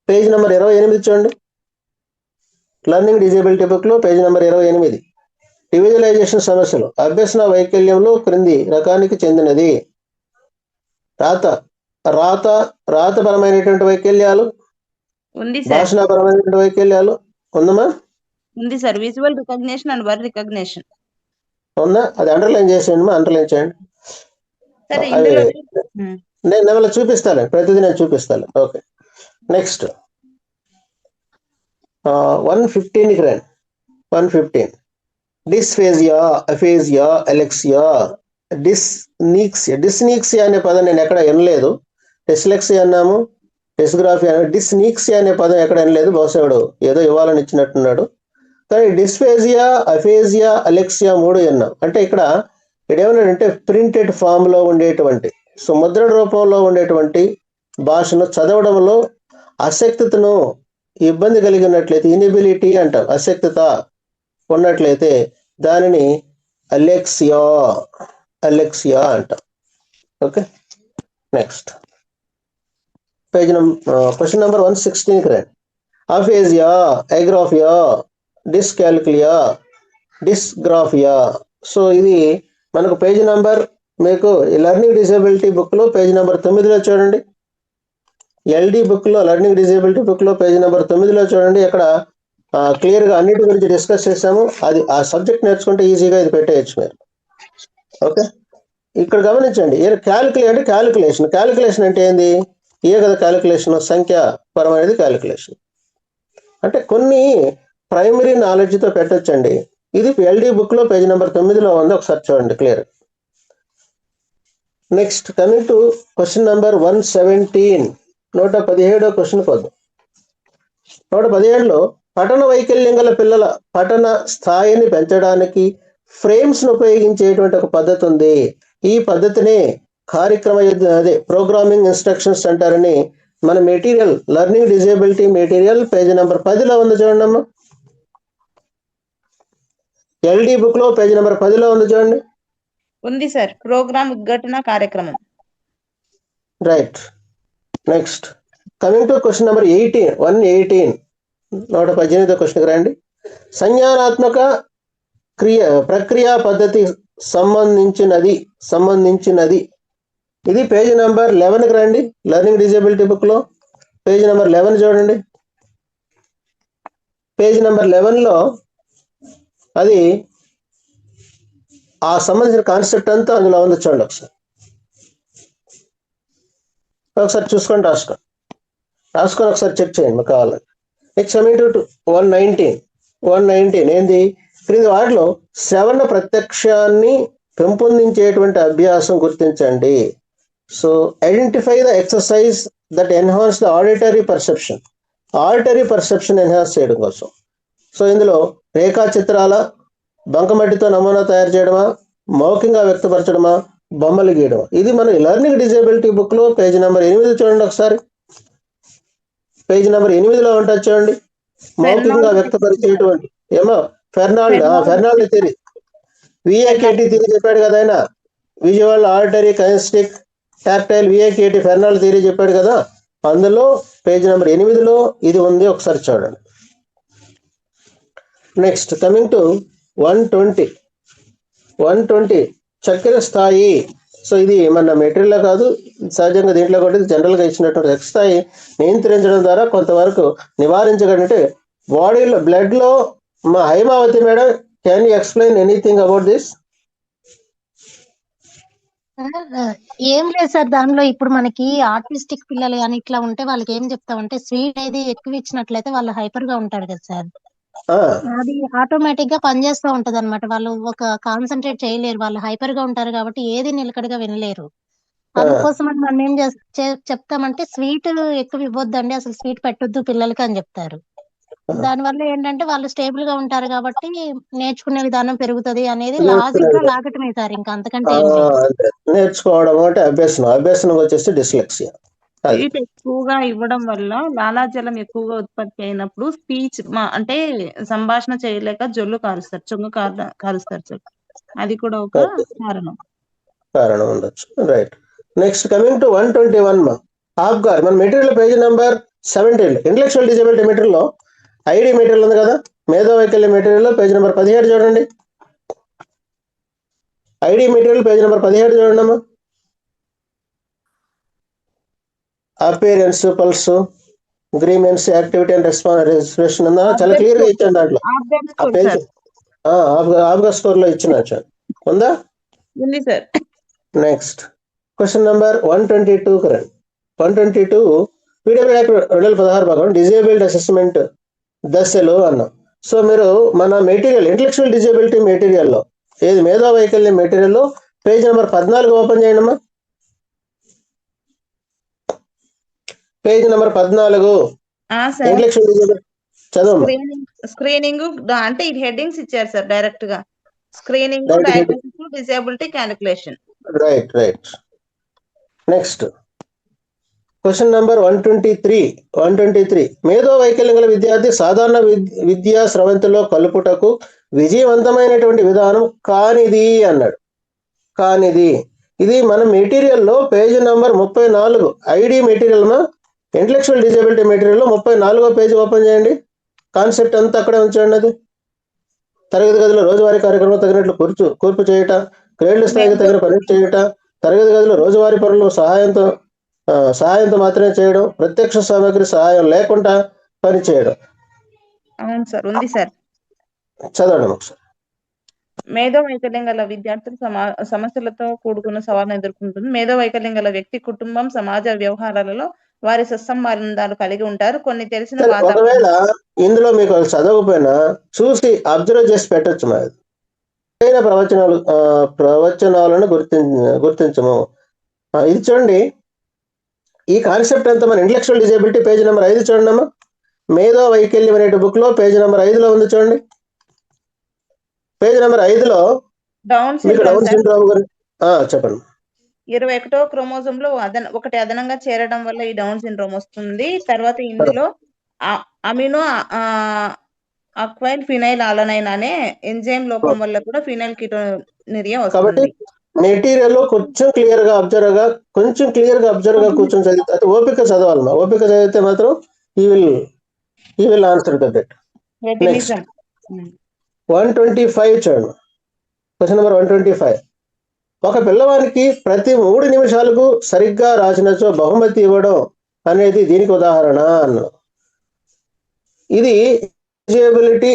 పేజ్ నెంబర్ 28 చూడండి. లెర్నింగ్ డిజేబిలిటీ బుక్ లో పేజ్ నెంబర్ 28. రివిజువలైజేషన్ సమస్యలు. అభ్యసన వైకల్యంలో క్రింది రకానికి చెందినది. రాతపరమైనటువంటి వైకల్యాలు, ఉంది సార్. భాషాపరమైనటువంటి వైకల్యాలు ఉందమ్మా? ఉంది sir. Visual recognition and word recognition. ఉందా? అది అండర్లైన్ చేసేయండి, అండర్లైన్ చేయండి. సరే అవి ఇందులో నేను ఏమైనా చూపిస్తాను, ప్రతిదీ నేను చూపిస్తాను. ఓకే, నెక్స్ట్ 115కి రండి. 115 డిస్ఫేజియా, అఫేజియా, అలెక్సియా, డిస్నీక్సియా అనే పదం నేను ఎక్కడ వినలేదు. డిస్లెక్సియా అన్నాము, డిస్గ్రాఫియా, డిస్నీక్సియా అనే పదం ఎక్కడ వినలేదు. బహుశా ఏదో ఇవ్వాలని ఇచ్చినట్టున్నాడు. కానీ డిస్ఫేజియా, అఫేజియా, అలెక్సియా 3 విన్నాం. అంటే ఇక్కడ ఏమన్నాడంటే ప్రింటెడ్ ఫామ్ లో ఉండేటువంటి, సో ముద్రణ రూపంలో ఉండేటువంటి భాషను చదవడంలో అశక్తతను ఇబ్బంది కలిగి ఉన్నట్లయితే, ఇనిబిలిటీ అంటాం, అశక్తత ఉన్నట్లయితే దానిని అలెక్సియా అంటాం. Okay, next page question number 116కి రండి. Aphasia, agraphia, dyscalculia, dysgraphia. So ఇది మనకు పేజ్ నెంబర్, మీకు లెర్నింగ్ డిజేబిలిటీ బుక్ లో పేజ్ నెంబర్ 9లో చూడండి. ఎల్డి బుక్ లో, లెర్నింగ్ డిజేబిలిటీ బుక్ లో పేజ్ నెంబర్ 9లో చూడండి. ఇక్కడ క్లియర్ గా అన్నిటి గురించి డిస్కస్ చేసాము. అది ఆ సబ్జెక్ట్ నేర్చుకుంటే ఈజీగా ఇది పెట్టేయచ్చు మీరు. ఓకే, ఇక్కడ గమనించండి. క్యాలిక్యులేట్ అంటే క్యాలిక్యులేషన్ అంటే ఏంది? కదా క్యాలిక్యులేషన్ సంఖ్యాపరమైనది క్యాలిక్యులేషన్ అంటే కొన్ని ప్రైమరీ నాలెడ్జ్ తో పెట్టొచ్చండి. ఇది ఎల్డి బుక్ లో పేజ్ నెంబర్ 9లో ఉంది, ఒకసారి చూడండి clear. Next coming to question number 117, 117వ క్వశ్చన్ కొద్దాం. 117లో పఠన వైకల్యం గల పిల్లల పఠన స్థాయిని పెంచడానికి ఫ్రేమ్స్ ను ఉపయోగించేటువంటి ఒక పద్ధతి ఉంది. ఈ పద్ధతిని ప్రోగ్రామింగ్ ఇన్స్ట్రక్షన్స్ అంటారని మన material, learning disability material page number 10లో ఉంది చూడండి అమ్మా. ఎల్డి బుక్ లో పేజ్ నెంబర్ 10లో ఉంది చూడండి. ఉంది సార్. ప్రోగ్రామ్ ఉద్ఘాటన కార్యక్రమం. Right, next coming to question number 118, 118వ క్వశ్చన్కి రండి. సంజ్ఞానాత్మక ప్రక్రియ పద్ధతి సంబంధించినది. ఇది పేజ్ నెంబర్ 11కి రండి. లెర్నింగ్ డిజేబిలిటీ బుక్ లో పేజ్ నెంబర్ 11 చూడండి. పేజ్ నెంబర్ 11లో అది ఆ సంబంధించిన కాన్సెప్ట్ అంతా అందులో ఉంది చూడండి. ఒకసారి చూసుకొని రాసుకొని ఒకసారి చెక్ చేయండి మీకు కావాలంటే. నెక్స్ట్ కమింగ్ టు 119 ఏంది? క్రింది వాటిలో శ్రవణ ప్రత్యక్షాన్ని పెంపొందించేటువంటి అభ్యాసం గుర్తించండి. So identify the exercise that enhance the auditory perception enhance చేయడం కోసం. సో ఇందులో రేఖా చిత్రాల, బంకమట్టితో నమూనా తయారు చేయడమా, మౌఖికంగా వ్యక్తపరచడమా, బొమ్మలు గీయడం. ఇది మన లెర్నింగ్ డిజేబిలిటీ బుక్ లో పేజ్ నెంబర్ 8 చూడండి. ఒకసారి పేజ్ నెంబర్ 8లో ఉంటుంది చూడండి. మౌఖికంగా వ్యక్తపరిచేటువంటి ఫెర్నాల్డ్ థియరీ, విఏకేటి థియరీ చెప్పాడు కదా ఆయన. Visual, auditory, kinesthetic, tactile, VAKT Fernald theory చెప్పాడు కదా. అందులో పేజ్ నెంబర్ 8లో ఇది ఉంది, ఒకసారి చూడండి. నెక్స్ట్ కమింగ్ టు 120 చక్కెర స్థాయి. సో ఇది మన మెటీరియల్ కాదు, సహజంగా దీంట్లో కూడా జనరల్ గా ఇచ్చినటువంటి రక్త స్థాయి నియంత్రించడం ద్వారా కొంతవరకు నివారించగలంటే బాడీలో, బ్లడ్ లో. మా Haimavathi madam, can you explain anything about this? ఏం లేదు సార్, దానిలో ఇప్పుడు మనకి ఆర్టిస్టిక్ పిల్లలు కానీ ఇట్లా ఉంటే వాళ్ళకి ఏం చెప్తామంటే స్వీట్ అనేది ఎక్కువ ఇచ్చినట్లయితే వాళ్ళు హైపర్ గా ఉంటారు కదా సార్. అది ఆటోమేటిక్ గా పనిచేస్తూ ఉంటది అనమాట. వాళ్ళు ఒక కాన్సన్ట్రేట్ చేయలేరు, వాళ్ళు హైపర్ గా ఉంటారు కాబట్టి ఏది నిలకడగా వినలేరు. అందుకోసం అని మనం ఏం చెప్తామంటే స్వీట్ ఎక్కువ ఇవ్వద్దండి, అసలు స్వీట్ పెట్టొద్దు పిల్లలకి అని చెప్తారు. దానివల్ల ఏంటంటే వాళ్ళు స్టేబుల్ గా ఉంటారు కాబట్టి నేర్చుకునే విధానం పెరుగుతది అనేది లాజిక్ గా లాగటమే సార్, ఇంకా అంతకంటే ఏం లేదు. నేర్చుకోవడం అంటే అభ్యసనం వచ్చేసి డిస్లెక్సియా. స్వీట్ ఎక్కువగా ఇవ్వడం వల్ల లాలాజలం ఎక్కువగా ఉత్పత్తి అయినప్పుడు స్పీచ్ అంటే సంభాషణ చేయలేక జొల్లు కారుస్తారు, చొంగు కారుస్తారు సార్. అది కూడా ఒక కారణం ఉండొచ్చు. Right, next coming to 121 ఆఫ్గార్. మన material page number 17 intellectual disability material లో ఐడి మెటీరియల్ ఉంది కదా, మేధో వైకల్య మెటీరియల్ లో పేజ్ నెంబర్ 17 చూడండి. ఐడి మెటీరియల్ పేజ్ నెంబర్ 17 చూడండి అమ్మా. అపీరెన్స్, పల్స్, గ్రీమెన్స్ యాక్టివిటీ అండ్ రెస్పాన్షన్ ఉందా? చాలా క్లియర్ గా ఇచ్చాను దాంట్లో. ఆ పేజ్ ఆబ్గా స్కోర్ లో ఇచ్చిన ఉందా? ఉంది sir. Next question number 122 current 122 PW act 2016 భాగం డిజేబుల్డ్ అసెస్మెంట్ దశలు అన్నాం. సో మీరు మన మెటీరియల్ ఇంటలెక్చువల్ డిజేబిలిటీ మెటీరియల్లో ఏది మేధో వైకల్యం మెటీరియల్లో పేజ్ నెంబర్ 14 ఓపెన్ చేయండి అమ్మా. పేజ్ నెంబర్ 14 ఇంటలెక్చువల్ డిజేబిలిటీ చదవమ్మా. స్క్రీనింగ్ అంటే ఇది హెడ్డింగ్స్ ఇచ్చారు సార్ డైరెక్ట్ గా. Screening, diagnosis, disability, calculation. Right. Next question number 123 మేధో వైకల్యం గల విద్యార్థి సాధారణ విద్యా స్రవంతిలో కలుపుటకు విజయవంతమైనటువంటి విధానం కానిది అన్నాడు. కానిది ఇది మన మెటీరియల్లో పేజ్ నెంబర్ 34 ఐడి మెటీరియల్ మా ఇంటలెక్చువల్ డిజేబిలిటీ మెటీరియల్లో 34వ పేజ్ ఓపెన్ చేయండి. కాన్సెప్ట్ అంతా అక్కడే ఉంచండి. అది తరగతి గదిలో రోజువారీ కార్యక్రమం తగినట్లు కూర్పు చేయట, గ్రేడ్ల స్థాయికి తగిన పని చేయట, తరగతి గదిలో రోజువారీ పనులు సహాయంతో మాత్రమే చేయడం, ప్రత్యక్ష సామగ్రి సహాయం లేకుండా పని చేయడం. అవును సార్, ఉంది సార్. చదవడం ఒకసారి. మేధో వైకల్యం గల విద్యార్థులు సమస్యలతో కూడుకున్న సవాళ్ళను ఎదుర్కొంటుంది. మేధో వైకల్యం గల వ్యక్తి కుటుంబం, సమాజ వ్యవహారాలలో వారి సత్సంబంధాలు కలిగి ఉంటారు. కొన్ని తెలిసిన ఒకవేళ ఇందులో మీకు చదవకపోయినా చూసి అబ్జర్వ్ చేసి పెట్టచ్చు. మరి ప్రవచనాలను గుర్తించము. ఇది చూడండి, ఈ కాన్సెప్ట్ అంతా మన ఇంటలెక్చువల్ డిజేబిలిటీ పేజ్ నెంబర్ 5 చూడండి అమ్మా. మేధో వైకల్యం అనే బుక్ లో పేజ్ నెంబర్ 5లో ఉంది చూడండి. పేజ్ నెంబర్ 5లో డౌన్ సిండ్రోమ్ గురించి చెప్పండి. 21వ క్రోమోజోమ్ లో ఒకటి అదనంగా చేరడం వల్ల ఈ డౌన్ సిండ్రోమ్ వస్తుంది. తర్వాత ఇందులో అమినో అక్వైల్ ఫినైల్ ఆలనైన్ అనే ఎంజైమ్ లోపం వల్ల కూడా ఫినైల్ కీటోనిరియా వస్తుంది. మెటీరియల్ కొంచెం క్లియర్ గా అబ్జర్వ్ గా కూర్చొని చదివితే ఓపిక చదవాలమ్మా. ఓపిక చదివితే మాత్రం ఈ విల్ ఆన్సర్ టు దట్. 125 చూడండి. Question number 125. ఒక పిల్లవానికి ప్రతి 3 నిమిషాలకు సరిగ్గా రాసినచో బహుమతి ఇవ్వడం అనేది దీనికి ఉదాహరణ అన్నాడు. ఇది డిజేబిలిటీ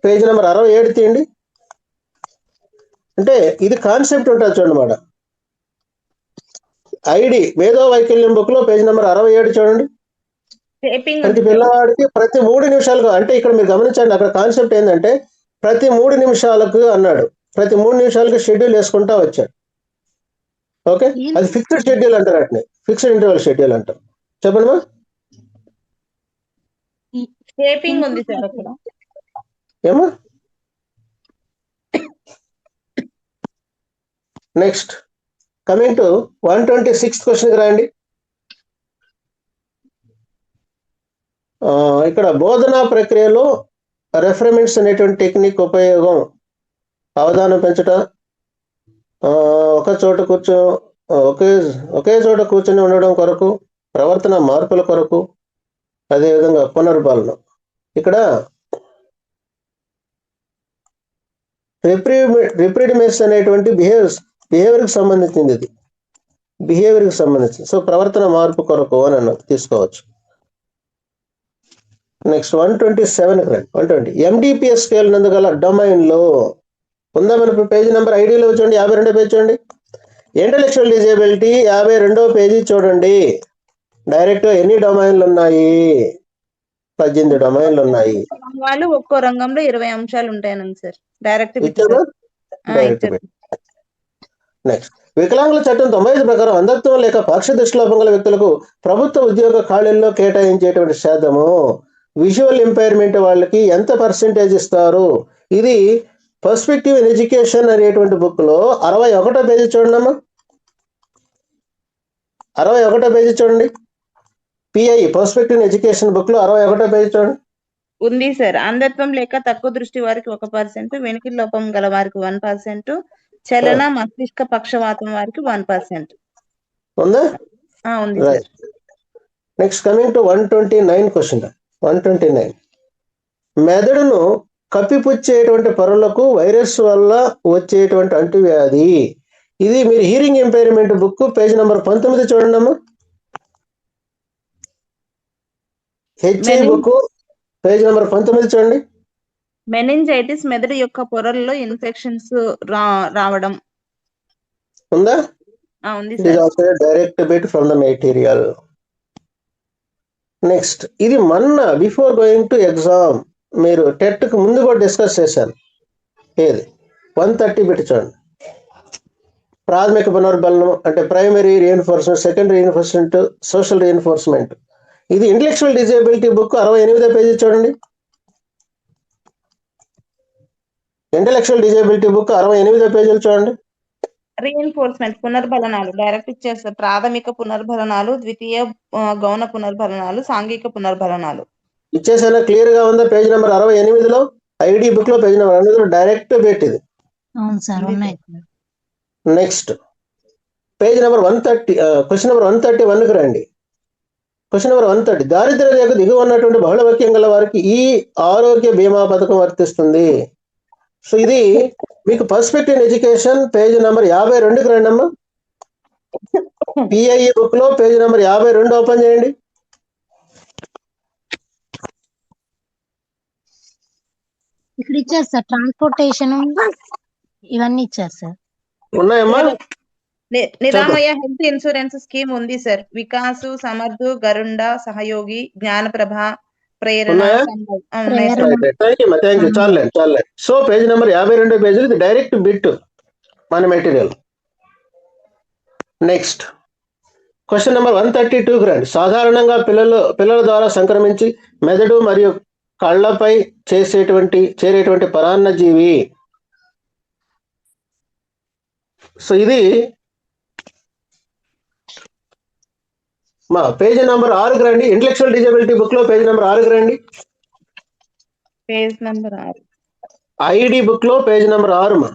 పేజ్ నెంబర్ 67 తీయండి. అంటే ఇది కాన్సెప్ట్ ఉంటుంది చూడండి మాట. ఐడి మేధో వైకల్యం బుక్ లో పేజ్ నెంబర్ 67 చూడండి. ప్రతి పిల్లవాడికి ప్రతి 3 నిమిషాలకు, అంటే ఇక్కడ మీరు గమనించండి, అక్కడ కాన్సెప్ట్ ఏంటంటే ప్రతి 3 నిమిషాలకు అన్నాడు. ప్రతి 3 నిమిషాలకు షెడ్యూల్ వేసుకుంటా వచ్చాడు. ఓకే, అది ఫిక్స్డ్ షెడ్యూల్ అంటారు. అట్నే ఫిక్స్డ్ ఇంటర్వల్ షెడ్యూల్ అంటారు. చెప్పండి మా. ఉంది సార్ అక్కడ. ఏమా నెక్స్ట్ కమింగ్ టు 126 క్వశ్చన్కి రాయండి. ఇక్కడ బోధనా ప్రక్రియలో రెఫరెమెంట్స్ అనేటువంటి టెక్నిక్ ఉపయోగం, అవధానం పెంచుట, ఒకే చోట కూర్చొని ఉండడం కొరకు, ప్రవర్తన మార్పుల కొరకు, అదేవిధంగా పునర్పాలన. ఇక్కడ రిప్రిడిమెస్ అనేటువంటి బిహేవియర్కి సంబంధించింది. ఇది బిహేవియర్కి సంబంధించింది. సో ప్రవర్తన మార్పు కొరకు అని తీసుకోవచ్చు. నెక్స్ట్ 127 ఎండిపిఎస్ స్కేల్ నందుగల డొమైన్లో ఉందా మన పేజీ నెంబర్ ఐడిలో చూడండి. 52 పేజ్ చూడండి. ఇంటలెక్చువల్ డిజేబిలిటీ 52వ పేజీ చూడండి. డైరెక్ట్ ఎన్ని డొమైన్లు ఉన్నాయి? 18 డొమైన్లు ఉన్నాయి. వాళ్ళు ఒక్కో రంగంలో 20 అంశాలు ఉంటాయని సార్ డైరెక్ట్. నెక్స్ట్ వికలాంగుల చట్టం 95 ప్రకారం అంధత్వం లేక పాక్ష దృష్టిలోపం గల వ్యక్తులకు ప్రభుత్వ ఉద్యోగ ఖాళీల్లో కేటాయించేటువంటి శాతము, విజువల్ ఇంపైర్మెంట్ వాళ్ళకి ఎంత పర్సెంటేజ్ ఇస్తారు? ఇది పర్స్పెక్టివ్ ఇన్ ఎడ్యుకేషన్ అనేటువంటి బుక్ లో 61వ పేజీ చూడండి అమ్మా. 61వ పేజీ చూడండి. Pi perspective in education book లో 61వ పేజీ చూడండి. ఉంది సార్. అంధత్వం లేక తక్కువ దృష్టి వారికి 1%, వెనుక లోపం గల వారికి 1%, చలన మస్తిష్క పక్షవాతం వారికి 1%. ఉందా? ఉంది sir. Next coming to 129 question. 129 మెదడును కప్పిపుచ్చేటువంటి పరులకు వైరస్ వల్ల వచ్చేటువంటి అంటువ్యాధి. ఇది మీరు hearing impairment book page number 19 చూడండి అమ్మా. హెచ్ఐ బుక్ పేజ్ నెంబర్ 19 చూడండి. మెనింజైటిస్ మెదడు యొక్క పొరల్లో ఇన్ఫెక్షన్స్ రావడం ఉందా? ఉంది it is sir. Also direct bit from the material. Next, ఇది మొన్న బిఫోర్ గోయింగ్ టు ఎగ్జామ్ మీరు టెట్ కు ముందు కూడా డిస్కస్ చేశాను. ఏది 130 బిట్ చూడండి. ప్రాథమిక పునర్బలనం అంటే primary reinforcement, secondary reinforcement, social reinforcement. ఇది ఇంటలెక్చువల్ డిజేబిలిటీ బుక్ 68వ పేజీ చూడండి. ఇంటలెక్చువల్ డిజేబిలిటీ బుక్ 68వ పేజీలు చూడండి. రీఎన్ఫోర్స్మెంట్ పునర్బలనాలు డైరెక్ట్ ఇచ్చేస్తారు. ప్రాథమిక పునర్బలనాలు, ద్వితీయ గౌణ పునర్బలనాలు, సాంఘిక పునర్బలనాలు ఇచ్చేసైనా క్లియర్ గా ఉందా? పేజ్ నెంబర్ 68లో ఐడి బుక్ లో పేజ్ నెంబర్ 68లో డైరెక్ట్ బిట్ ఇది. అవును సార్, ఉన్నాయి. Next page number 130, question number 131కి రండి. క్వశ్చన్ నెంబర్ 130, దారిద్ర్య రేఖ దిగువ ఉన్నటువంటి బహుళ వాక్యం గల వారికి ఈ ఆరోగ్య బీమా పథకం వర్తిస్తుంది. సో ఇది మీకు పర్స్పెక్టివ్ ఎడ్యుకేషన్ పేజ్ నెంబర్ 52కి రండి అమ్మా. పిఐఈ బుక్ లో పేజ్ నెంబర్ 52 ఓపెన్ చేయండి. ఇక్కడ ఇచ్చారు సార్, ట్రాన్స్పోర్టేషన్ ఇవన్నీ ఇచ్చారు సార్. ఉన్నాయమ్మా? నిరామయ హెల్త్ ఇన్సూరెన్స్ స్కీమ్ ఉంది sir. Vikas, సమర్థు, గరుండ, సహయోగి, జ్ఞానప్రభ, Prerana. Thank you. చాలండి. సో పేజ్ నెంబర్ 52 పేజీలు ఇది డైరెక్ట్ బిట్ మన మెటీరియల్. నెక్స్ట్ క్వశ్చన్ నెంబర్ 132కి రండి. సాధారణంగా పిల్లల ద్వారా సంక్రమించి మెదడు మరియు కళ్ళపై చేరేటువంటి పరాన్నజీవి. సో ఇది మా పేజ్ నెంబర్ 6కి రండి. ఇంటలెక్చువల్ డిజబిలిటీ బుక్ లో పేజ్ నెంబర్ 6కి రండి. పేజ్ నెంబర్ 6 ఐడి బుక్ లో పేజ్ నెంబర్ 6 మా.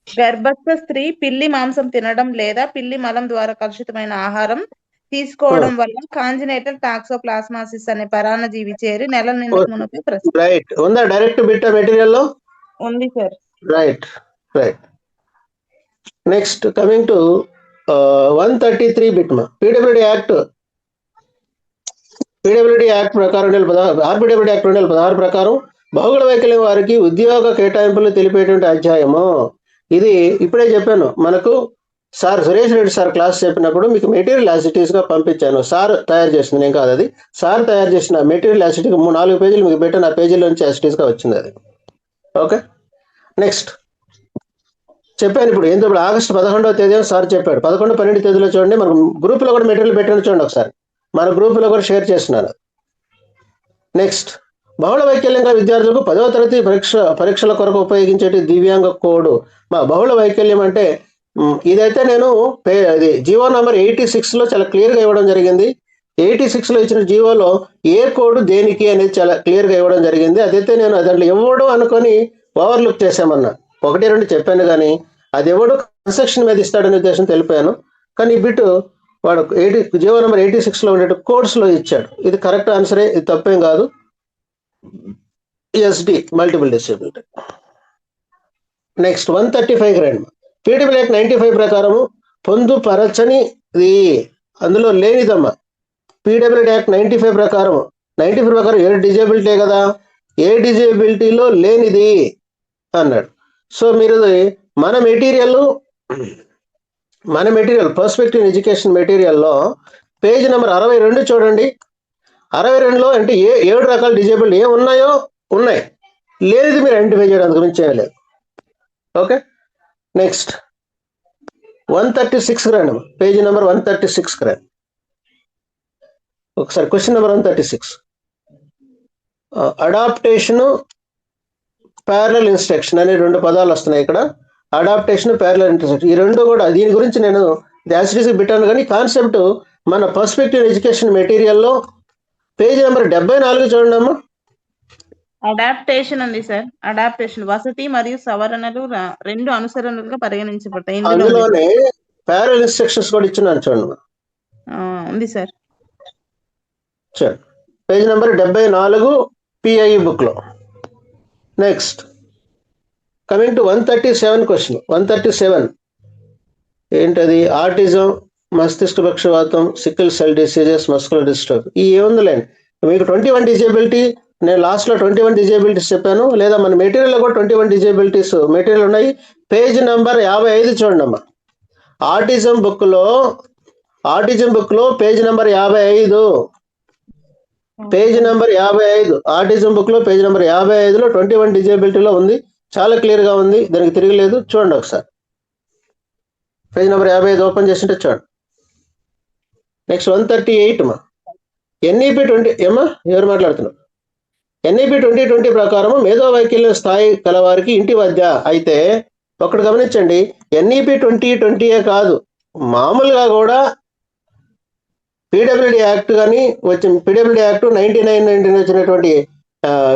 గర్భస్థ స్త్రీ పిల్లి మాంసం తినడం లేదా పిల్లి మలం ద్వారా కలుషితమైన ఆహారం తీసుకోవడం వల్ల కాంజినేటల్ టాక్సోప్లాస్మాసిస్ అనే పరాన్నజీవి చేరి నెల నిండుకు రైట్ ఉందా? డైరెక్ట్ బిట్ మెటీరియల్ లో ఉంది sir. Right. Next coming to 133 bit మా. పీడబ్ల్యూడి యాక్ట్ ప్రకారం 2016 ప్రకారం బహుళ వైకల్యం వారికి ఉద్యోగ కేటాయింపులు తెలిపేటువంటి అధ్యాయము ఇది. ఇప్పుడే చెప్పాను మనకు sir Suresh Reddy sir class చెప్పినప్పుడు మీకు మెటీరియల్ యాసిటీస్ గా పంపించాను. సార్ తయారు చేసింది, నేను కాదు అది. సార్ తయారు చేసిన మెటీరియల్ యాసిటీస్ 4 పేజీలు మీకు పెట్టిన ఆ పేజీల నుంచి యాసిటీస్ గా వచ్చింది అది. ఓకే. నెక్స్ట్ చెప్పాను ఇప్పుడు ఇప్పుడు ఆగస్టు 11వ తేదీ సార్ చెప్పాడు. 11, 12 తేదీలో చూడండి. మనకు గ్రూప్ లో కూడా మెటీరియల్ పెట్టండి చూడండి ఒకసారి. మన గ్రూప్ లో కూడా షేర్ చేస్తున్నాను. నెక్స్ట్ బహుళ వైకల్యం గల విద్యార్థులకు 10వ తరగతి పరీక్షల కొరకు ఉపయోగించే దివ్యాంగ కోడ్. మా బహుళ వైకల్యం అంటే ఇదైతే నేను అది జీవో నంబర్ 86లో చాలా క్లియర్ గా ఇవ్వడం జరిగింది. 86లో ఇచ్చిన జీవోలో ఏ కోడ్ దేనికి అనేది చాలా క్లియర్ గా ఇవ్వడం జరిగింది. అదైతే నేను దాంట్లో ఇవ్వడం అనుకొని ఓవర్లుక్ చేశామన్నా. 1, 2 చెప్పాను కానీ అది ఎవడు కన్స్ట్రక్షన్ మీద ఇస్తాడనే ఉద్దేశం తెలిపాను. కానీ ఈ బిట్ వాడు జీవో నెంబర్ 86లో ఉండే కోడ్స్ లో ఇచ్చాడు. ఇది కరెక్ట్ ఆన్సరే, ఇది తప్పేం కాదు. SD multiple disability. నెక్స్ట్ 135 రండి. పీడబ్ల్యూ యాక్ట్ 95 ప్రకారము పొందుపరచనిది అందులో లేనిదమ్మా. పీడబ్ల్యూ యాక్ట్ 95 ప్రకారం 95 ప్రకారం ఏ డిజేబిలిటీ కదా, ఏ డిజేబిలిటీలో లేనిది అన్నాడు. సో మీరు మన మెటీరియల్ పర్స్పెక్టివ్ ఎడ్యుకేషన్ మెటీరియల్లో పేజ్ నెంబర్ 62 చూడండి. 62లో అంటే 7 రకాల డిజేబిలిటీ ఏ ఉన్నాయో ఉన్నాయి, లేదు మీరు ఐడెంటిఫై చేయడం అంత గురించి చేయలేదు. ఓకే. నెక్స్ట్ 136 రండి. పేజ్ నెంబర్ 136 రండి ఒకసారి. Question number 136 adaptation, parallel instruction అనే 2 పదాలు వస్తున్నాయి ఇక్కడ. అడాప్టేషన్, ప్యారలల్ ఇన్స్ట్రక్షన్ ఈ 2 కూడా దీని గురించి నేను యాసిటీస్ పెట్టాను. కానీ కాన్సెప్ట్ మన పర్స్పెక్టివ్ ఎడ్యుకేషన్ మెటీరియల్లో పేజ్ నెంబర్ 74 చూడండి అమ్మా. అడాప్టేషన్ ఉంది సార్. అడాప్టేషన్ వసతి మరియు సవరణలు 2 అనుసరణలుగా పరిగణించబడతాయి. అందులోనే ప్యారలల్ ఇన్స్ట్రక్షన్స్ కూడా ఇచ్చున్నాను చూడండి. ఉంది సార్. చూడండి పేజ్ నెంబర్ 74 పిఐఈ బుక్ లో. Next coming to 137 question. 137 ఏంటది? ఆటిజం, మస్తిష్క పక్షవాతం, sickle cell diseases, muscular dystrophy. ఈ ఏముందిలేండి మీకు 21 డిజేబిలిటీ, నేను లాస్ట్లో 21 డిజేబిలిటీస్ చెప్పాను, లేదా మన మెటీరియల్లో కూడా 21 డిజేబిలిటీస్ మెటీరియల్ ఉన్నాయి. పేజ్ నెంబర్ 55 చూడండి అమ్మా. ఆటిజం బుక్లో page number 55, page number 55, autism బుక్లో పేజ్ నెంబర్ 55లో 21 డిజేబిలిటీలో ఉంది. చాలా క్లియర్గా ఉంది, దానికి తిరగలేదు. చూడండి ఒకసారి, పేజ్ నెంబర్ 55 ఓపెన్ చేసింటే చూడండి. నెక్స్ట్ 138 మా ఎన్ఈపి 20 ఏమా ఎవరు మాట్లాడుతున్నారు? ఎన్ఈపి 2020 ప్రకారం మేధో వైకల్యం స్థాయి కలవారికి ఇంటి వద్ద అయితే, ఒకటి గమనించండి, ఎన్ఈపి 2020 కాదు, మామూలుగా కూడా పీడబ్ల్యూడి యాక్ట్ కానీ వచ్చిన పీడబ్ల్యూడి యాక్ట్ 99 వచ్చినటువంటి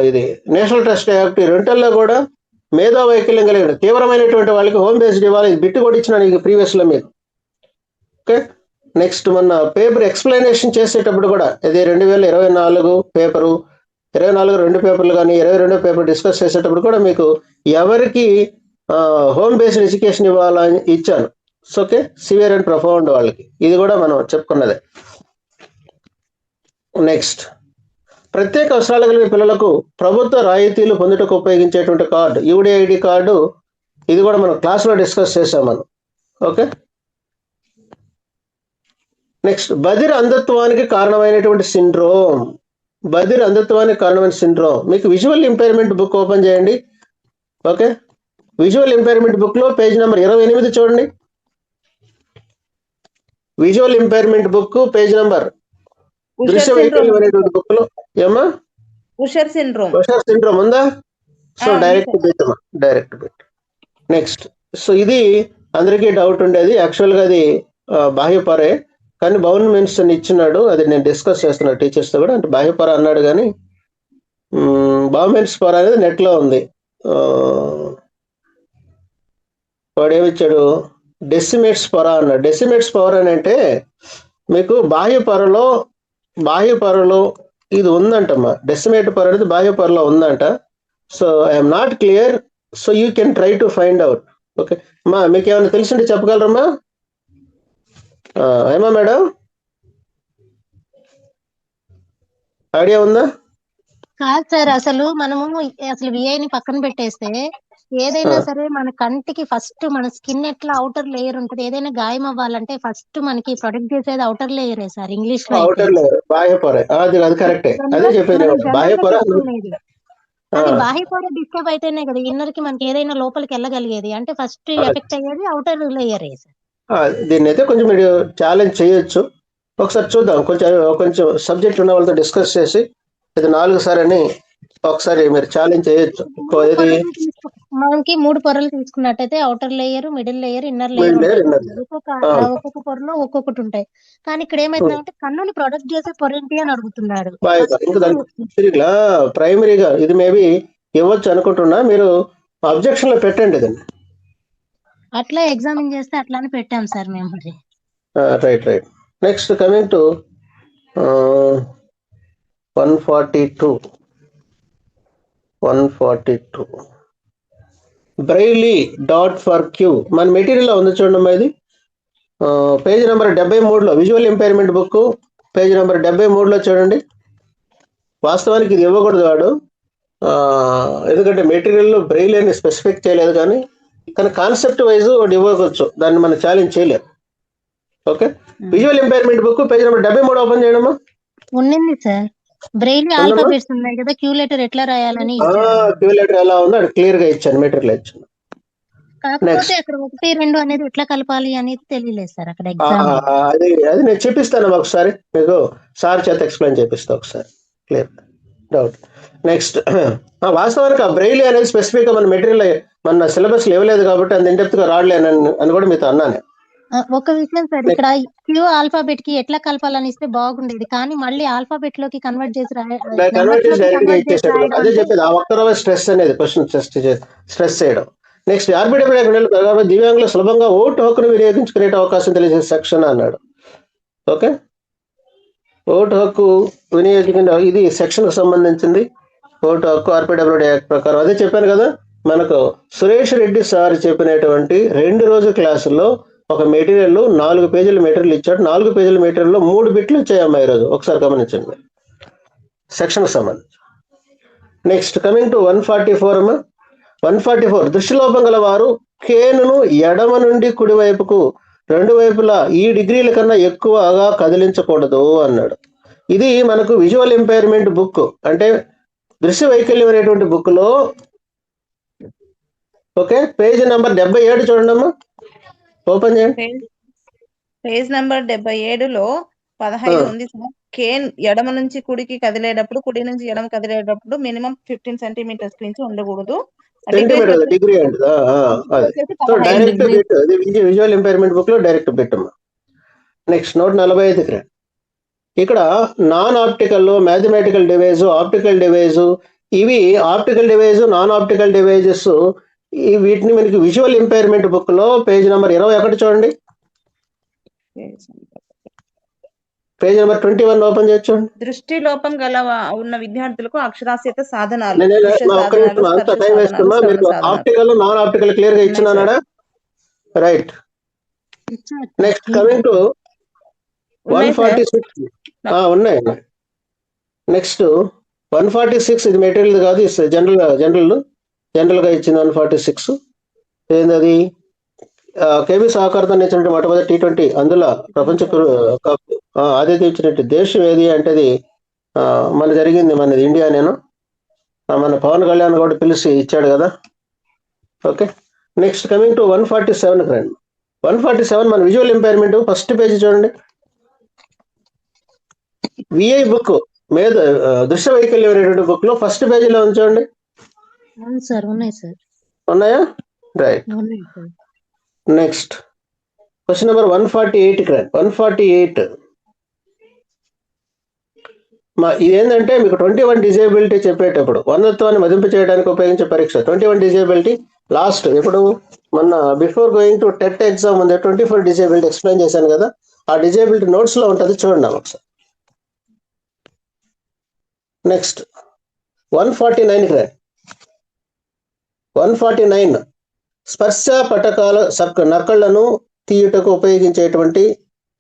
ఇది నేషనల్ ట్రస్ట్ యాక్ట్, రెంటల్లో కూడా మేధో వైకల్యం కలిగిన తీవ్రమైనటువంటి వాళ్ళకి హోమ్ బేస్డ్ ఇవ్వాలి. ఇది బిట్టు కూడా ఇచ్చిన నీకు ప్రీవియస్లో మీకు. ఓకే, నెక్స్ట్ మొన్న పేపర్ ఎక్స్ప్లెనేషన్ చేసేటప్పుడు కూడా ఇది 2024 పేపరు, 24 2 పేపర్లు కానీ 22 పేపర్ డిస్కస్ చేసేటప్పుడు కూడా మీకు ఎవరికి హోమ్ బేస్డ్ ఎడ్యుకేషన్ ఇవ్వాలని ఇచ్చాను. ఓకే, సివియర్ అండ్ ప్రొఫౌండ్ వాళ్ళకి, ఇది కూడా మనం చెప్పుకున్నదే. నెక్స్ట్, ప్రత్యేక అవసరాలు కలిగిన పిల్లలకు ప్రభుత్వ రాయితీలు పొందుటకు ఉపయోగించేటువంటి కార్డు, యూడిఐడి కార్డు, ఇది కూడా మనం క్లాస్లో డిస్కస్ చేసాం మనం. ఓకే, నెక్స్ట్, బధిర అంధత్వానికి కారణమైనటువంటి సిండ్రోమ్, బధిర అంధత్వానికి కారణమైన సిండ్రోమ్. మీకు విజువల్ ఇంపైర్మెంట్ బుక్ ఓపెన్ చేయండి. ఓకే, విజువల్ ఇంపైర్మెంట్ బుక్లో పేజ్ నెంబర్ 28 చూడండి. Visual impairment book page number దృశ్య వైకల్యం అనేటువంటి బుక్ లో ఏమా ఉషర్ సిండ్రోమ్ ఉందా? సో డైరెక్ట్ పెట్టమ్మా, డైరెక్ట్ పెట్టు. నెక్స్ట్, సో ఇది అందరికీ డౌట్ ఉండేది, యాక్చువల్గా అది బాహ్యపరే, కానీ బౌన్ మెన్స్ అని ఇచ్చినాడు, అది నేను డిస్కస్ చేస్తున్నాను టీచర్స్తో కూడా. అంటే బాహ్యపర అన్నాడు కానీ బౌమెన్స్ పర అనేది నెట్లో ఉంది. వాడు ఏమిచ్చాడు, డెసిమేట్స్ పర అన్నాడు. డెసిమేట్స్ పవర్ అని అంటే మీకు బాహ్యపరలో ఇది ఉందంటమ్మా, డెసిమేట్ పవర్ అనేది బాహ్యపరలో ఉందంట. So I'm not clear, so you can try to find out. Okay అమ్మా, మీకు ఏమైనా తెలిసింటే చెప్పగలరమ్మా? ఏమా మేడం, ఐడియా ఉందా? కాదు సార్, మనము విఐని పక్కన పెట్టేస్తే ఏదైనా సరే మన కంటికి ఫస్ట్ మన స్కిన్ ఎట్లా అవుటర్ లేయర్ ఉంటుంది, ఏదైనా గాయం అవ్వాలంటే ఫస్ట్ మనకి ప్రొటెక్ట్ చేసేది అవుటర్ లేయరే సార్. ఇంగ్లీష్ లో అవుటర్ లేయర్ బాహ్యపొర, అది కరెక్టే, అదే చెప్పేది బాహ్యపొర. అది బాహ్యపొర డిస్టర్బ్ అయితేనే కదా ఇన్నర్ కి మనకి ఏదైనా లోపలికి వెళ్ళగలిగేది. అంటే ఫస్ట్ ఎఫెక్ట్ అయ్యేది అవుటర్ లేయరే సార్. దీన్ని అయితే కొంచెం మీరు ఛాలెంజ్ చేయొచ్చు, ఒకసారి చూద్దాం. కొంచెం సబ్జెక్ట్ ఉన్న వాళ్ళతో డిస్కస్ చేసి ఇది 4 సార్ అని ఒకసారి మీరు ఛాలెంజ్ చేయొచ్చు. మనకి 3 పొరలు తీసుకున్నట్టయితే outer layer, middle layer, inner layer, ఒక్కొక్క పొరలో ఒక్కొక్కటి ఉంటాయి. కానీ ఇక్కడ ఏమైతుందంటే కన్నుని ప్రొటెక్ట్ చేసే పొర ఏంటి అని అడుగుతున్నాడు. ప్రైమరీగా ఇది మేబీ ఇవ్వచ్చు అనుకుంటున్నా, మీరు అబ్జెక్షన్ లో పెట్టండి దాన్ని. అట్లా ఎగ్జామిన్ చేస్తే అట్లానే పెట్టాం సార్ మేము. Right. Next coming to 142 braille dot for Q మన మెటీరియల్ ఉంది చూడండి. ఇది పేజ్ నెంబర్ 73లో visual impairment book page number 73లో చూడండి. వాస్తవానికి ఇది ఇవ్వకూడదు వాడు, ఎందుకంటే మెటీరియల్లో బ్రైలీ అని స్పెసిఫిక్ చేయలేదు, కానీ కాన్సెప్ట్ వైజ్ వాడు ఇవ్వవచ్చు, దాన్ని మనం ఛాలెంజ్ చేయలేము. Okay, visual impairment book page number 73 open చేయడమా. ఉండింది సార్, బ్రెయిలీ ఆల్ఫాబెట్స్ ఉన్నాయి కదా, క్యూ లెటర్ ఎట్లా రాయాలని క్యూ లెటర్ ఎలా ఉందో అది క్లియర్ గా ఇచ్చాను, మెటీరియల్ ఇచ్చాను. కాకపోతే అక్కడ 1, 2 అనేది ఎట్లా కలపాలి అనేది తెలియలేదు సార్ అక్కడ ఎగ్జామ్. అది నేను చెప్పిస్తాను ఒకసారి, మీకు సార్ చేత ఎక్స్ప్లెయిన్ చేపిస్తా ఒకసారి, క్లియర్ డౌట్. నెక్స్ట్, వాస్తవానికి ఆ బ్రెయిలీ అనేది స్పెసిఫిక్ గా మన మెటీరియల్ మన సిలబస్ ఇవ్వలేదు కాబట్టి అంత ఇండెప్త్ గా రాడలేనని అని కూడా మీతో అన్నాను. ఒక విషయం సార్, ఇక్కడ క్యూ ఆల్ఫాబెట్ కి ఎట్లా కలపాలని ఇస్తే బాగుండేది, కానీ మళ్ళీ ఆల్ఫాబెట్ లోకి కన్వర్ట్ చేసి అదే చెప్పేది. ఆ ఒక్కరోజు స్ట్రెస్ అనేది క్వశ్చన్ స్ట్రెస్ చేయడం. నెక్స్ట్, ఆర్బిడబ్ల్యూ ప్రకారం దివ్యాంగులు సులభంగా ఓటు హక్కును వినియోగించుకునే అవకాశం తెలిసే సెక్షన్ అన్నాడు. ఓకే, ఓటు హక్కు వినియోగించుకునే ఇది సెక్షన్ కు సంబంధించింది. ఓటు హక్కు ఆర్బిడబ్ల్యూ యాక్ట్ ప్రకారం అదే చెప్పాను కదా. మనకు సురేష్ రెడ్డి సార్ చెప్పినటువంటి 2 రోజు క్లాసుల్లో ఒక మెటీరియల్ 4 పేజీల మెటీరియల్ ఇచ్చాడు. 4 పేజీల మెటీరియల్లో 3 బిట్లు వచ్చాయమ్మా ఈరోజు, ఒకసారి గమనించండి. సెక్షన్కి సంబంధించి. నెక్స్ట్ కమింగ్ టు 144 అమ్మా. 144 దృష్టిలోపం గల వారు కేనును ఎడమ నుండి కుడివైపుకు 2 వైపులా ఈ డిగ్రీల కన్నా ఎక్కువగా కదిలించకూడదు అన్నాడు. ఇది మనకు విజువల్ ఇంపైర్మెంట్ బుక్, అంటే దృశ్య వైకల్యం అనేటువంటి బుక్ లో, ఓకే, పేజ్ నెంబర్ 77 చూడండి అమ్మా, ఓపెన్ చేయండి. పేజ్ నెంబర్ 77లో 15 ఉంది సార్. కేన్ ఎడమ నుంచి కుడికి కదిలేటప్పుడు, కుడి నుంచి ఎడమ కదిలేటప్పుడు మినిమం 15 సెంటీమీటర్స్ నుంచి ఉండకూడదు. సెంటీమీటర్ డిగ్రీ అంటే డైరెక్ట్ బిట్, అది విజువల్ ఇంపైర్మెంట్ బుక్ లో డైరెక్ట్ బిట్ అమ్మా. నెక్స్ట్ 145కి రండి. ఇక్కడ non optical, mathematical device, optical device, ఇవి optical device, non optical devices, వీటిని మనకి విజువల్ ఇంపైర్మెంట్ బుక్ లో పేజ్ నెంబర్ 21 చూడండి. పేజ్ నెంబర్ 21 ఓపెన్ చేయొచ్చు. దృష్టి లోపం గల ఉన్న విద్యార్థులకు అక్షరాస్యత సాధనాలు, ఆప్టికల్, నాన్ ఆప్టికల్ క్లియర్ గా ఇచ్చినాడా? రైట్. నెక్స్ట్ కమింగ్ టు 146 ఉన్నాయి. నెక్స్ట్ 146 ఇది మెటీరియల్ కాదు, జనరల్ గా ఇచ్చింది 146. ఏంటది? కేబీ సహకారంతో ఇచ్చినట్టు మొట్టమొదటి T20, అందులో ప్రపంచ కప్ ఆతిథ్యం ఇచ్చినట్టు దేశం ఏది అంటే అది మన జరిగింది, మనది ఇండియా. నేను మన పవన్ కళ్యాణ్ కూడా పిలిచి ఇచ్చాడు కదా. ఓకే. నెక్స్ట్ కమింగ్ టు 147కి రండి. 147 మన విజువల్ ఇంపైర్మెంట్ ఫస్ట్ పేజీ చూడండి. విఐ బుక్ మీద దృశ్య వైకల్యం అనేటువంటి బుక్ లో ఫస్ట్ పేజీలో ఉంచండి. ఉన్నాయా? రైట్. నెక్స్ట్ క్వశ్చన్ నెంబర్ 148కి రండి. 148 ఇదేంటంటే మీకు 21 డిజేబిలిటీ చెప్పేటప్పుడు వందత్వాన్ని మదింపు చేయడానికి ఉపయోగించే పరీక్ష 21 డిజేబిలిటీ. లాస్ట్ ఇప్పుడు మొన్న before going to TET exam ఉంది 24 డిజేబిలిటీ ఎక్స్ప్లెయిన్ చేశాను కదా, ఆ డిజేబిలిటీ నోట్స్ లో ఉంటుంది, చూడండి ఒకసారి. నెక్స్ట్ 149కి రండి. 149 స్పర్శ పటకాల నకళ్లను తీయుటకు ఉపయోగించేటువంటి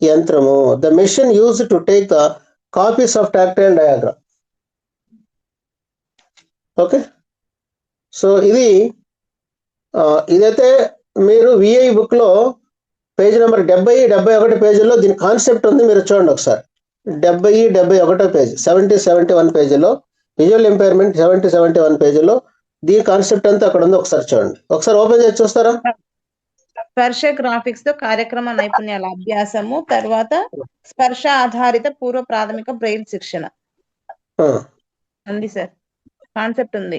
యంత్రము. The machine use to take the copies of tactile diagram. Okay. So ఇదైతే మీరు విఐ బుక్ లో పేజ్ నెంబర్ 70-71 పేజీలో దీని కాన్సెప్ట్ ఉంది, మీరు చూడండి ఒకసారి. 70-71 పేజీ, 70-71 పేజీలో విజువల్ ఇంపైర్మెంట్ 70-71 పేజీలో దీని కాన్సెప్ట్ అంతా అక్కడ ఉంది, ఒకసారి చూడండి. ఒకసారి ఓపెన్ చేసి చూస్తారా? స్పర్శ గ్రాఫిక్స్ తో కార్యక్రమ నైపుణ్యాల అభ్యాసము, తర్వాత స్పర్శ ఆధారిత పూర్వ ప్రాథమిక బ్రెయిల్ శిక్షణ ఉంది సార్, కాన్సెప్ట్ ఉంది.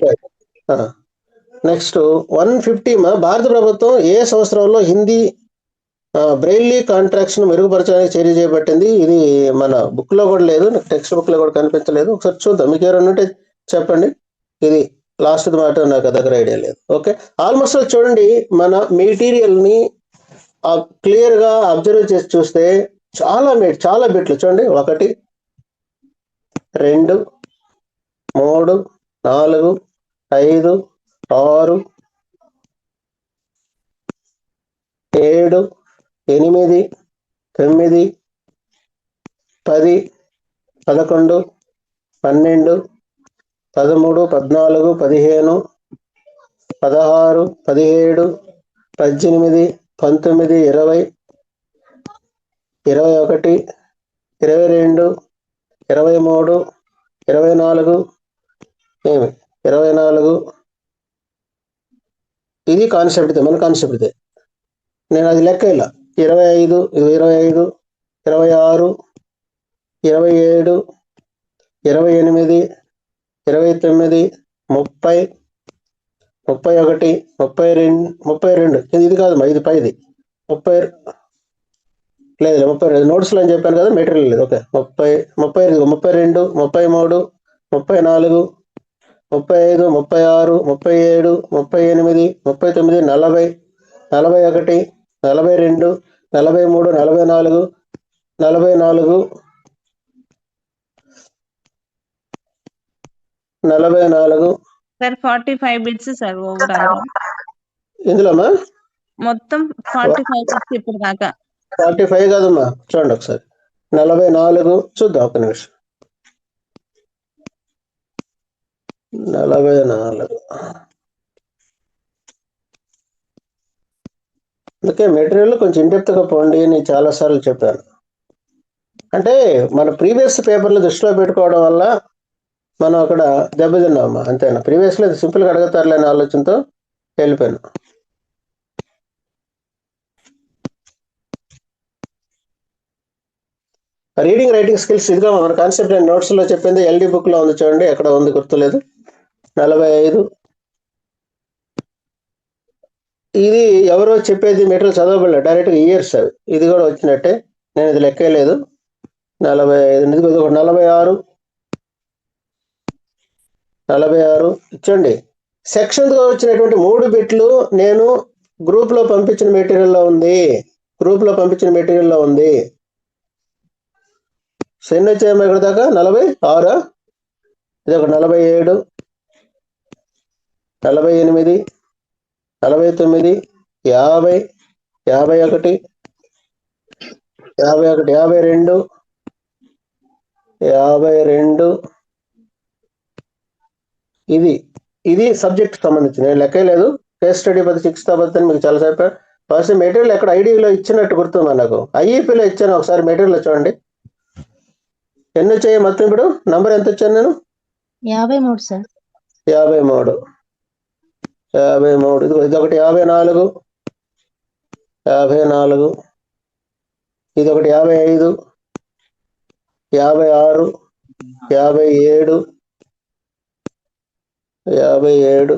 నెక్స్ట్ 150 భారత ప్రభుత్వం ఏ సంవత్సరంలో హిందీ బ్రెయిల్లీ కాంట్రాక్షన్ మెరుగుపరచడానికి చర్య చేపట్టింది? ఇది మన బుక్ లో కూడా లేదు, టెక్స్ట్ బుక్ లో కూడా కనిపించలేదు. ఒకసారి చూద్దాం, మీకు ఎవరైనా ఉంటే చెప్పండి. ఇది లాస్ట్ మాట నాకు దగ్గర ఐడియా లేదు. ఓకే. ఆల్మోస్ట్ చూడండి, మన మెటీరియల్ ని క్లియర్ గా అబ్జర్వ్ చేసి చూస్తే చాలా బిట్లు చూడండి. 1 2 3 4 5 6 7 8 9 10 11 12 13 14 15 16 17 18 19 20 21 22 23 24 24 ఇది కాన్సెప్ట్, మన కాన్సెప్ట్. నేను అది లెక్క ఇలా 25 26 27 28 29 30 31 32 ఇది కాదమ్మా, ఇది 10 30 లేదు 32 నోట్స్ లో అని చెప్పాను కదా, మెటీరియల్ లేదు. Okay. 30 32 33 34 35 36 37 38 39 40 41 42 43 44 44 sir 45 bits sir overall ఇందులోమా మొత్తం 45 బిట్స్ ఇప్పుడు దాకా. 45 కాదమ్మా, చూడండి ఒకసారి 44 చూద్దాం, ఒక నిమిషం. 44. అందుకే మెటీరియల్ కొంచెం ఇండెప్త్గా పోండి అని చాలాసార్లు చెప్పాను. అంటే మన ప్రీవియస్ పేపర్లు దృష్టిలో పెట్టుకోవడం వల్ల మనం అక్కడ దెబ్బతిన్నామా, అంతేనా? ప్రీవియస్లో సింపుల్గా అడుగుతారులే అనే ఆలోచనతో వెళ్ళిపోయాను. రీడింగ్ రైటింగ్ స్కిల్స్ ఇదిగా మన కాన్సెప్ట్ అండ్ నోట్స్లో చెప్పింది ఎల్డి బుక్లో ఉంది, చూడండి ఎక్కడ ఉంది గుర్తులేదు. 45. ఇది ఎవరో చెప్పేది మెటీరియల్ చదవబడలేదు, డైరెక్ట్గా ఇయర్స్ అవి. ఇది కూడా వచ్చినట్టే, నేను ఇది లెక్కలేదు. 45, 46. 46 ఇచ్చండి. సెక్షన్గా వచ్చినటువంటి 3 బిట్లు నేను గ్రూప్లో పంపించిన మెటీరియల్లో ఉంది. సో ఎన్ని వచ్చాయమ్మా ఇక్కడ దాకా? 46. ఇది ఒక 47, 48, 49, 50, 51, 52, 52. ఇది సబ్జెక్ట్ సంబంధించి నేను లెక్కలేదు. కేస్ స్టడీ 6th పద్ధతి మీకు చాలా చెప్పాను. ఫస్ట్ మెటీరియల్ ఎక్కడ ఐడిలో ఇచ్చినట్టు గుర్తుంది నాకు, ఐఈపీలో ఇచ్చాను. ఒకసారి మెటీరియల్ చూడండి ఎన్ని వచ్చాయి మొత్తం. ఇప్పుడు నంబర్ ఎంత వచ్చాను నేను? 53 సార్. 53. ఇది ఒకటి 54, 54. ఇది ఒకటి 55, 56, 57, 57.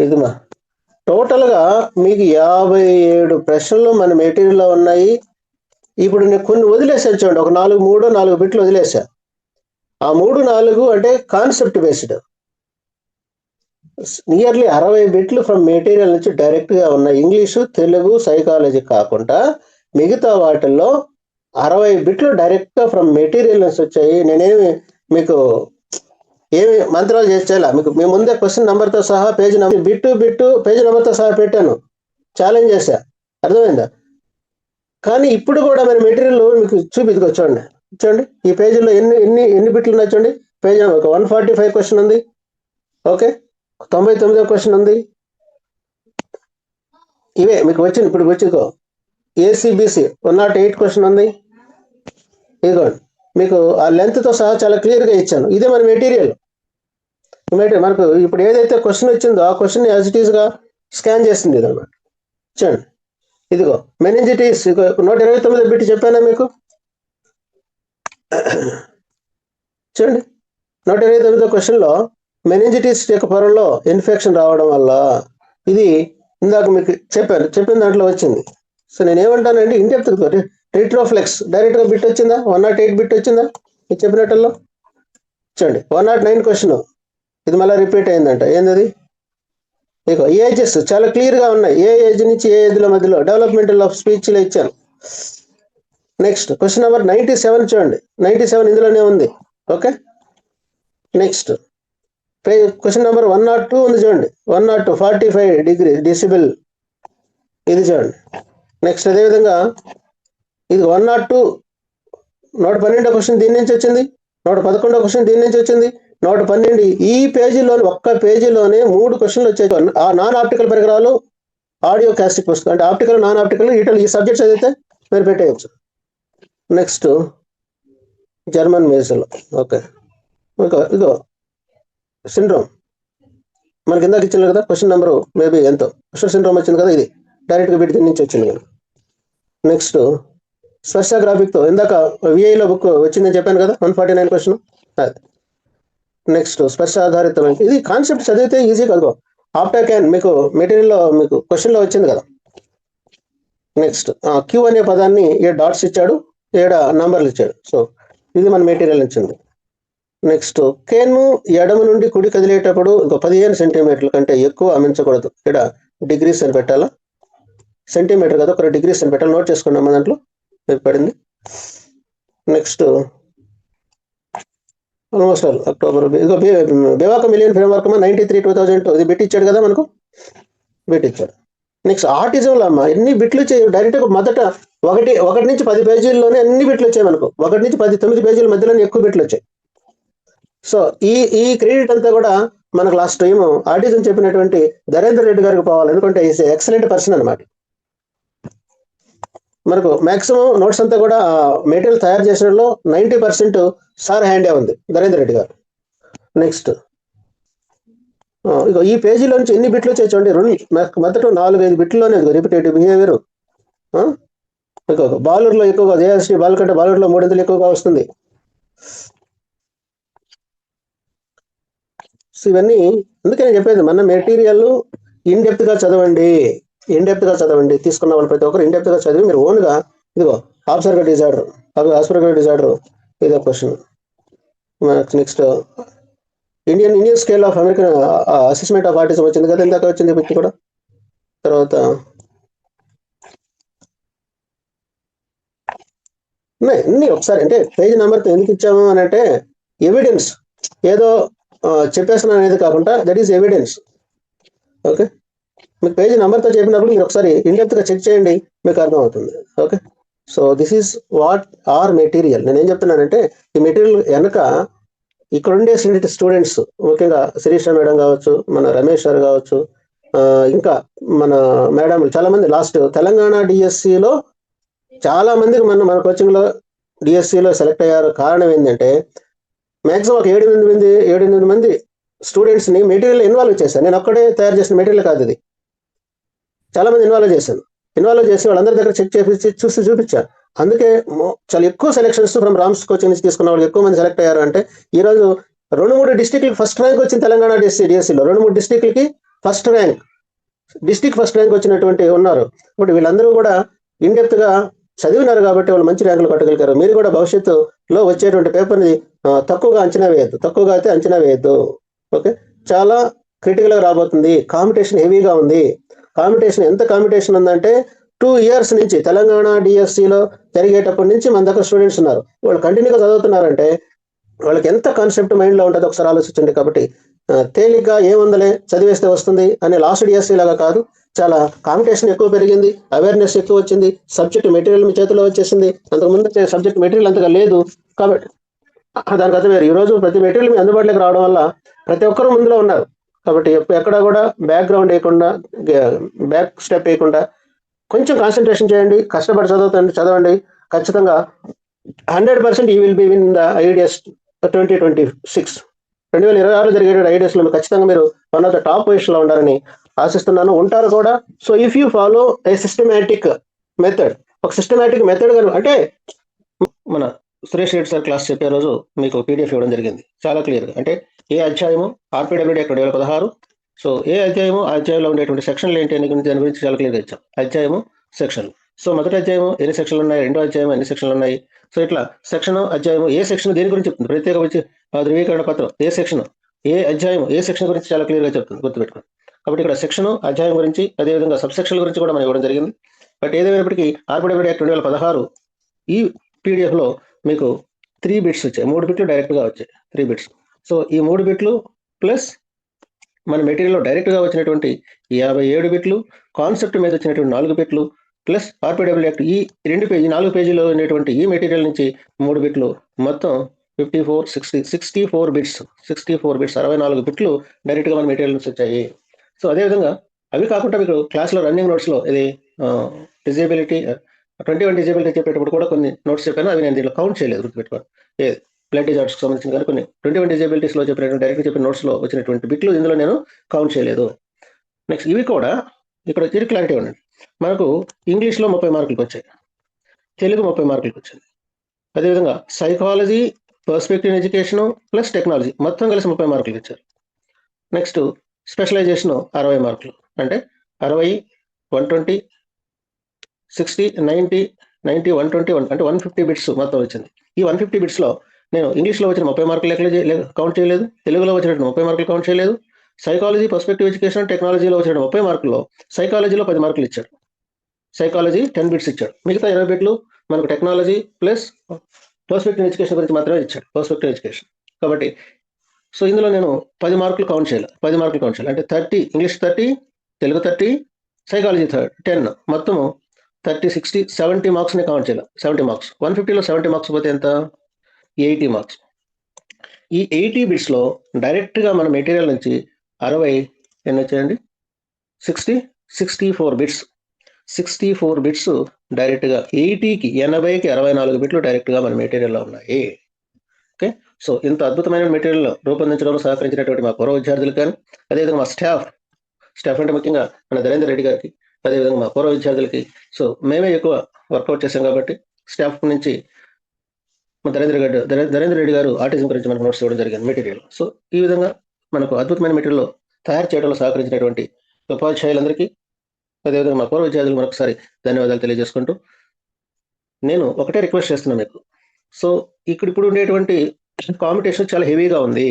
ఇదిమా టోటల్గా మీకు 57 ప్రశ్నలు మన మెటీరియల్లో ఉన్నాయి. ఇప్పుడు నేను కొన్ని వదిలేసాను చూడండి, ఒక 4 బిట్లు వదిలేసా. ఆ 3-4 అంటే కాన్సెప్ట్ బేస్డ్. నియర్లీ 60 బిట్లు ఫ్రమ్ మెటీరియల్ నుంచి డైరెక్ట్గా ఉన్నాయి. ఇంగ్లీషు, తెలుగు, సైకాలజీ కాకుండా మిగతా వాటిల్లో 60 బిట్లు డైరెక్ట్గా ఫ్రమ్ మెటీరియల్ నుంచి వచ్చాయి. నేనేమి మీకు ఏమి మంత్రాలు చేసేలా, మీకు మీ ముందే క్వశ్చన్ నెంబర్తో సహా పేజ్ నెంబర్ బిట్టు పేజ్ నెంబర్తో సహా పెట్టాను, ఛాలెంజ్ చేశా, అర్థమైందా? కానీ ఇప్పుడు కూడా మన మెటీరియల్ మీకు చూడండి. ఈ పేజీలో ఎన్ని బిట్లు ఉన్నాయి చూడండి. పేజ్ నెంబర్ 145 క్వశ్చన్ ఉంది, ఓకే, 99వ క్వశ్చన్ ఉంది. ఇవే మీకు వచ్చింది. ఇప్పుడు వచ్చిందో ఏసీబీసీ 108 క్వశ్చన్ ఉంది. ఇదిగోండి మీకు ఆ లెంత్తో సహా చాలా క్లియర్గా ఇచ్చాను. ఇదే మన మెటీరియల్. మనకు ఇప్పుడు ఏదైతే క్వశ్చన్ వచ్చిందో ఆ క్వశ్చన్ యాజ్ ఇట్ ఈస్గా స్కాన్ చేసింది ఇదన్నమాట. చూడండి, ఇదిగో మెనింజిటిస్ 129 బిట్ చెప్పానా మీకు? చూడండి 129వ క్వశ్చన్లో మెనింజిటిస్ యొక్క పొరలో ఇన్ఫెక్షన్ రావడం వల్ల, ఇది ఇందాక మీకు చెప్పిన దాంట్లో వచ్చింది. సో నేను ఏమంటానంటే ఇండెప్త్ రిట్రోఫ్లెక్స్ డైరెక్ట్గా బిట్ వచ్చిందా? 108 బిట్ వచ్చిందా మీకు చెప్పినట్టల్లో? చూడండి 109 క్వశ్చన్, ఇది మళ్ళీ రిపీట్ అయిందంట. ఏంటది? ఇక ఏజెస్ చాలా క్లియర్గా ఉన్నాయి, ఏ ఏజ్ నుంచి ఏ ఏజ్ల మధ్యలో డెవలప్మెంటల్ ఆఫ్ స్పీచ్లో ఇచ్చాను. నెక్స్ట్ క్వశ్చన్ నెంబర్ 97 చూడండి, 97 ఇందులోనే ఉంది, ఓకే. నెక్స్ట్ క్వశ్చన్ నెంబర్ 102 ఉంది చూడండి, 102 45 డిగ్రీ డెసిబెల్, ఇది చూడండి. నెక్స్ట్ అదేవిధంగా ఇది 102 112వ క్వశ్చన్ దీని నుంచి వచ్చింది, 111వ క్వశ్చన్ దీని నుంచి వచ్చింది, 112. ఈ పేజీలోని ఒక్క పేజీలోనే 3 క్వశ్చన్లు వచ్చాయి. ఆ నాన్ ఆప్టికల్ పరికరాలు, ఆడియో క్యాసెట్ పుస్తకం, అంటే ఆప్టికల్ నాన్ ఆప్టికల్ ఈ సబ్జెక్ట్స్ ఏదైతే మీరు పెట్టేయచ్చు. Next German measles, okay. ఇదో సిండ్రోమ్ మనకి ఇందాక ఇచ్చింది కదా, క్వశ్చన్ నెంబరు మేబీ ఎంతో క్వశ్చన్ సిండ్రోమ్ వచ్చింది కదా, ఇది డైరెక్ట్గా వీటి నుంచి వచ్చింది కదా. నెక్స్ట్ స్పర్శగ్రాఫిక్తో ఇందాక విఐలో బుక్ వచ్చిందని చెప్పాను కదా, 149 క్వశ్చన్ అది. నెక్స్ట్ స్పర్శ ఆధారితమైన, ఇది కాన్సెప్ట్ చదివితే ఈజీ కదుగో. ఆప్టాక్యాన్ మీకు మెటీరియల్లో మీకు క్వశ్చన్లో వచ్చింది కదా. నెక్స్ట్ క్యూ అనే పదాన్ని 7 డాట్స్ ఇచ్చాడు, 7 నంబర్లు ఇచ్చాడు. సో ఇది మన మెటీరియల్ ఇచ్చింది. నెక్స్ట్ కేను ఎడమ నుండి కుడి కదిలేటప్పుడు ఇంకో 15 సెంటీమీటర్ల కంటే ఎక్కువ అమించకూడదు. ఇక్కడ డిగ్రీస్ అని పెట్టాలా, సెంటీమీటర్ కదా, ఒక డిగ్రీస్ అని పెట్టాలి. నోట్ చేసుకున్నాం దాంట్లో పడింది. Next almost all October Biwako millennium framework 93 2002 ఇది బిట్ ఇచ్చాడు కదా మనకు, బిట్ ఇచ్చాడు. నెక్స్ట్ ఆటిజంలో అమ్మ ఎన్ని బిట్లు డైరెక్ట్గా మొదట ఒకటి నుంచి 10 పేజీల్లోనే అన్ని బిట్లు వచ్చాయి మనకు. 1 నుంచి 9 పేజీల మధ్యలోనే ఎక్కువ బిట్లు వచ్చాయి. సో ఈ క్రెడిట్ అంతా కూడా మనకు లాస్ట్ టైం ఆర్టిజం చెప్పినటువంటి ధరేందర్ రెడ్డి గారికి పోవాలి. ఎందుకంటే ఈజ్ ఎక్సలెంట్ పర్సన్ అనమాట. మనకు మాక్సిమం నోట్స్ అంతా కూడా మెటీరియల్ తయారు చేసడంలో 90% సార్ హ్యాండే ఉంది, ధరేందర్ రెడ్డి గారు. నెక్స్ట్ ఇక ఈ పేజీలో నుంచి ఎన్ని బిట్లు వచ్చాయి చూడండి. మొదట 4-5 బిట్లలోనే రిపిటేటివ్ బిహేవియర్. బాలుర్లో ఎక్కువగా, జేఎస్టీ బాల్ కంటే బాలుర్లో 3 ఎక్కువగా వస్తుంది. సో ఇవన్నీ అందుకే నేను చెప్పేది, మన మెటీరియల్ ఇన్డెప్త్ గా చదవండి. తీసుకున్న వాళ్ళు ప్రతి ఒక్కరు ఇన్డెప్త్ గా చదివి మీరు ఓన్గా ఇదిగో ఆబ్సర్గర్ డిజార్డర్ ఇదో question. Next Indian scale of American assessment of autism వచ్చింది కదా, ఇందాక వచ్చింది బిట్ కూడా. తర్వాత అన్ని ఒకసారి అంటే పేజ్ నెంబర్తో ఎందుకు ఇచ్చాము అని అంటే ఎవిడెన్స్, ఏదో చెప్పేస్తున్నాను అనేది కాకుండా దట్ ఈస్ ఎవిడెన్స్. ఓకే, మీకు పేజ్ నెంబర్తో చెప్పినప్పుడు మీరు ఒకసారి ఇన్డెప్త్గా చెక్ చేయండి, మీకు అర్థమవుతుంది. Okay, so this is what are material. నేను ఏం చెప్తున్నానంటే ఈ మెటీరియల్ వెనక ఇక్కడ ఉండే స్టూడెంట్స్, ముఖ్యంగా శిరీష మేడం కావచ్చు, మన రమేష్ గారు కావచ్చు, ఇంకా మన మేడం చాలా మంది లాస్ట్ తెలంగాణ డిఎస్సిలో చాలా మందికి మన కోచింగ్లో డిఎస్సిలో సెలెక్ట్ అయ్యారు. కారణం ఏంటంటే మ్యాక్సిమం ఒక 7-8 మంది స్టూడెంట్స్ని మెటీరియల్ ఇన్వాల్వ్ చేశాను. నేను ఒక్కడే తయారు చేసిన మెటీరియల్ కాదు ఇది, చాలా మంది ఇన్వాల్వ్ చేసి వాళ్ళందరి దగ్గర చెక్ చేసి చూపించాను. అందుకే చాలా ఎక్కువ సెలెక్షన్స్ ఫ్రమ్ రామ్స్ కోచింగ్ నుంచి తీసుకున్న వాళ్ళు ఎక్కువ మంది సెలెక్ట్ అయ్యారు. అంటే ఈరోజు 2-3 డిస్ట్రిక్ట్కి ఫస్ట్ ర్యాంక్ వచ్చింది తెలంగాణ డిఎస్సిలో. 2-3 డిస్ట్రిక్ట్లకి డిస్ట్రిక్ట్ ఫస్ట్ ర్యాంక్ వచ్చినటువంటి ఉన్నారు. ఇప్పుడు వీళ్ళందరూ కూడా ఇన్డెప్త్ గా చదివినారు కాబట్టి వాళ్ళు మంచి ర్యాంకులు కొట్టగలిగారు. మీరు కూడా భవిష్యత్తులో వచ్చేటువంటి పేపర్ని తక్కువగా అయితే అంచనా వేయద్దు. ఓకే, చాలా క్రిటికల్గా రాబోతుంది. కాంపిటీషన్ హెవీగా ఉంది. ఎంత కాంపిటీషన్ ఉందంటే 2 years నుంచి తెలంగాణ డిఎస్సిలో జరిగేటప్పటి నుంచి మన దగ్గర స్టూడెంట్స్ ఉన్నారు. వాళ్ళు కంటిన్యూగా చదువుతున్నారంటే వాళ్ళకి ఎంత కాన్సెప్ట్ మైండ్లో ఉంటుందో ఒకసారి ఆలోచించండి. కాబట్టి తేలిగ్గా ఏముందలే చదివేస్తే వస్తుంది అనే లాస్ట్ డిఎస్సి లాగా కాదు. చాలా కాంపిటీషన్ ఎక్కువ పెరిగింది, అవేర్నెస్ ఎక్కువ వచ్చింది, సబ్జెక్ట్ మెటీరియల్ మీ చేతిలో వచ్చేసింది. అంతకుముందు సబ్జెక్ట్ మెటీరియల్ అంతగా లేదు కాబట్టి దానికి అర్థం వేరు. ఈరోజు ప్రతి మెటీరియల్ మీ అందుబాటులోకి రావడం వల్ల ప్రతి ఒక్కరు ముందులో ఉన్నారు. కాబట్టి ఎక్కడా కూడా బ్యాక్గ్రౌండ్ వేయకుండా, బ్యాక్ స్టెప్ వేయకుండా కొంచెం కాన్సన్ట్రేషన్ చేయండి, కష్టపడి చదవండి. ఖచ్చితంగా 100% you will B win the IDS 2026. 2026 జరిగే ఐడియాస్లో ఖచ్చితంగా మీరు వన్ ఆఫ్ ద టాప్ పొజిషన్లో ఉండాలని ఆశిస్తున్నాను, ఉంటారు కూడా. So if you follow A systematic method, ఒక సిస్టమేటిక్ మెథడ్ అంటే మన సురేష్ రెడ్డి సార్ క్లాస్ చెప్పే రోజు మీకు పీడిఎఫ్ ఇవ్వడం జరిగింది చాలా క్లియర్గా. అంటే ఏ అధ్యాయము RPWD 2016, సో ఏ అధ్యాయము ఆ అధ్యాయంలో ఉండేటువంటి సెక్షన్లు ఏంటి అని దాని గురించి చాలా క్లియర్గా ఇచ్చాం. అధ్యాయము, సెక్షన్లు. సో మొదటి అధ్యాయము ఎన్ని సెక్షన్లు ఉన్నాయి, రెండో అధ్యాయం ఎన్ని సెక్షన్లు ఉన్నాయి, సో ఇట్లా సెక్షన్ అధ్యాయము ఏ సెక్షన్ దేని గురించి చెప్తుంది, ప్రత్యేక ధృవీకరణ పత్రం ఏ సెక్షన్, ఏ అధ్యాయం ఏ సెక్షన్ గురించి చాలా క్లియర్గా చెప్తుంది, గుర్తుపెట్టుకోండి. కాబట్టి ఇక్కడ సెక్షన్, అధ్యాయం గురించి, అదేవిధంగా సబ్ సెక్షన్ల గురించి కూడా మనం ఇవ్వడం జరిగింది. బట్ ఏదేమైనప్పటికీ RPWD 2016 ఈ పీడిఎఫ్లో మీకు 3 బిట్స్ వచ్చాయి, 3 బిట్లు డైరెక్ట్గా వచ్చాయి, 3 బిట్స్. సో ఈ 3 బిట్లు ప్లస్ మన మెటీరియల్లో డైరెక్ట్గా వచ్చినటువంటి 57 బిట్లు, కాన్సెప్ట్ మీద వచ్చినటువంటి 4 బిట్లు, ప్లస్ RPWD Act ఈ 4 పేజీలో ఉండేటువంటి ఈ మెటీరియల్ నుంచి 3 బిట్లు, మొత్తం 64 బిట్స్, 64 బిట్లు డైరెక్ట్గా మన మెటీరియల్ నుంచి వచ్చాయి. సో అదేవిధంగా అవి కాకుండా మీకు క్లాస్లో రన్నింగ్ నోట్స్లో ఇది డిజేబిలిటీ 21 డిజేబిలిటీ చెప్పేటప్పుడు కూడా కొన్ని నోట్స్ చెప్పాను, అవి నేను దీంట్లో కౌంట్ చేయలేదు, గుర్తుపెట్టుకోండి. బ్లడ్ డిజార్డర్స్కి సంబంధించిన కానీ కొన్ని 21 డిజేబిలిటీస్లో చెప్పినటువంటి డైరెక్ట్గా చెప్పిన నోట్స్లో వచ్చినటువంటి బిట్లు ఇందులో నేను కౌంట్ చేయలేదు. నెక్స్ట్ ఇవి కూడా ఇక్కడ వచ్చి క్లారిటీ ఉండండి. మనకు ఇంగ్లీష్లో 30 మార్కులకు వచ్చాయి, తెలుగు 30 మార్కులకు వచ్చింది, అదేవిధంగా psychology, perspective education plus technology మొత్తం కలిసి 30 మార్కులు ఇచ్చారు. నెక్స్ట్ స్పెషలైజేషన్ 60 మార్కులు, అంటే 60, 120, 60, 90, 120 అంటే 150 బిట్స్ మొత్తం వచ్చింది. ఈ 150 బిట్స్లో నేను ఇంగ్లీష్లో వచ్చిన 30 మార్కులు కౌంట్ చేయలేదు, తెలుగులో వచ్చినట్టు 30 మార్కులు కౌంట్ చేయలేదు, సైకాలజీ, పర్స్పెక్టివ్ ఎడ్యుకేషన్, టెక్నాలజీలో వచ్చిన 30 మార్కుల్లో సైకాలజీలో 10 మార్కులు ఇచ్చాడు, సైకాలజీ 10 బిట్స్ ఇచ్చాడు. మిగతా 20 బిట్లు మనకు టెక్నాలజీ ప్లస్ పర్స్పెక్టివ్ ఎడ్యుకేషన్ గురించి మాత్రమే ఇచ్చాడు, పర్స్పెక్టివ్ ఎడ్యుకేషన్. కాబట్టి సో ఇందులో నేను 10 మార్కులు కౌంట్ చేయాలి, అంటే 30 ఇంగ్లీష్, 30 తెలుగు, 30 సైకాలజీ 10, మొత్తము 30, 60, 70 మార్క్స్ని కౌంట్ చేయాలి. 70 మార్క్స్ 150లో 70 మార్క్స్ పోతే ఎంత? 80 మార్క్స్. ఈ 80 బిట్స్లో డైరెక్ట్గా మన మెటీరియల్ నుంచి 60 ఎన్ని వచ్చాయండి? 64 బిట్స్. 64 బిట్స్ డైరెక్ట్గా 80కి 80కి 64 బిట్లు డైరెక్ట్గా మన మెటీరియల్లో ఉన్నాయి. ఓకే, సో ఇంత అద్భుతమైన మెటీరియల్ రూపొందించడంలో సహకరించినటువంటి మా పూర్వ విద్యార్థులు కానీ, అదేవిధంగా మా స్టాఫ్ అంటే ముఖ్యంగా మన ధరేందర్ రెడ్డి గారికి, అదేవిధంగా మా పూర్వ విద్యార్థులకి, సో మేమే ఎక్కువ వర్కౌట్ చేశాం కాబట్టి స్టాఫ్ నుంచి మా ధరేందర్ రెడ్డి గారు ఆర్టిజం గురించి మనకు నోట్స్ ఇవ్వడం జరిగింది మెటీరియల్. సో ఈ విధంగా మనకు అద్భుతమైన మెటీరియల్ తయారు చేయడంలో సహకరించినటువంటి ఉపాధ్యాయులందరికీ, అదేవిధంగా మా పూర్వ విద్యార్థులు మరొకసారి ధన్యవాదాలు తెలియజేసుకుంటూ, నేను ఒకటే రిక్వెస్ట్ చేస్తున్నాను మీకు. సో ఇప్పుడు ఉండేటువంటి కాంపిటీషన్ చాలా హెవీగా ఉంది.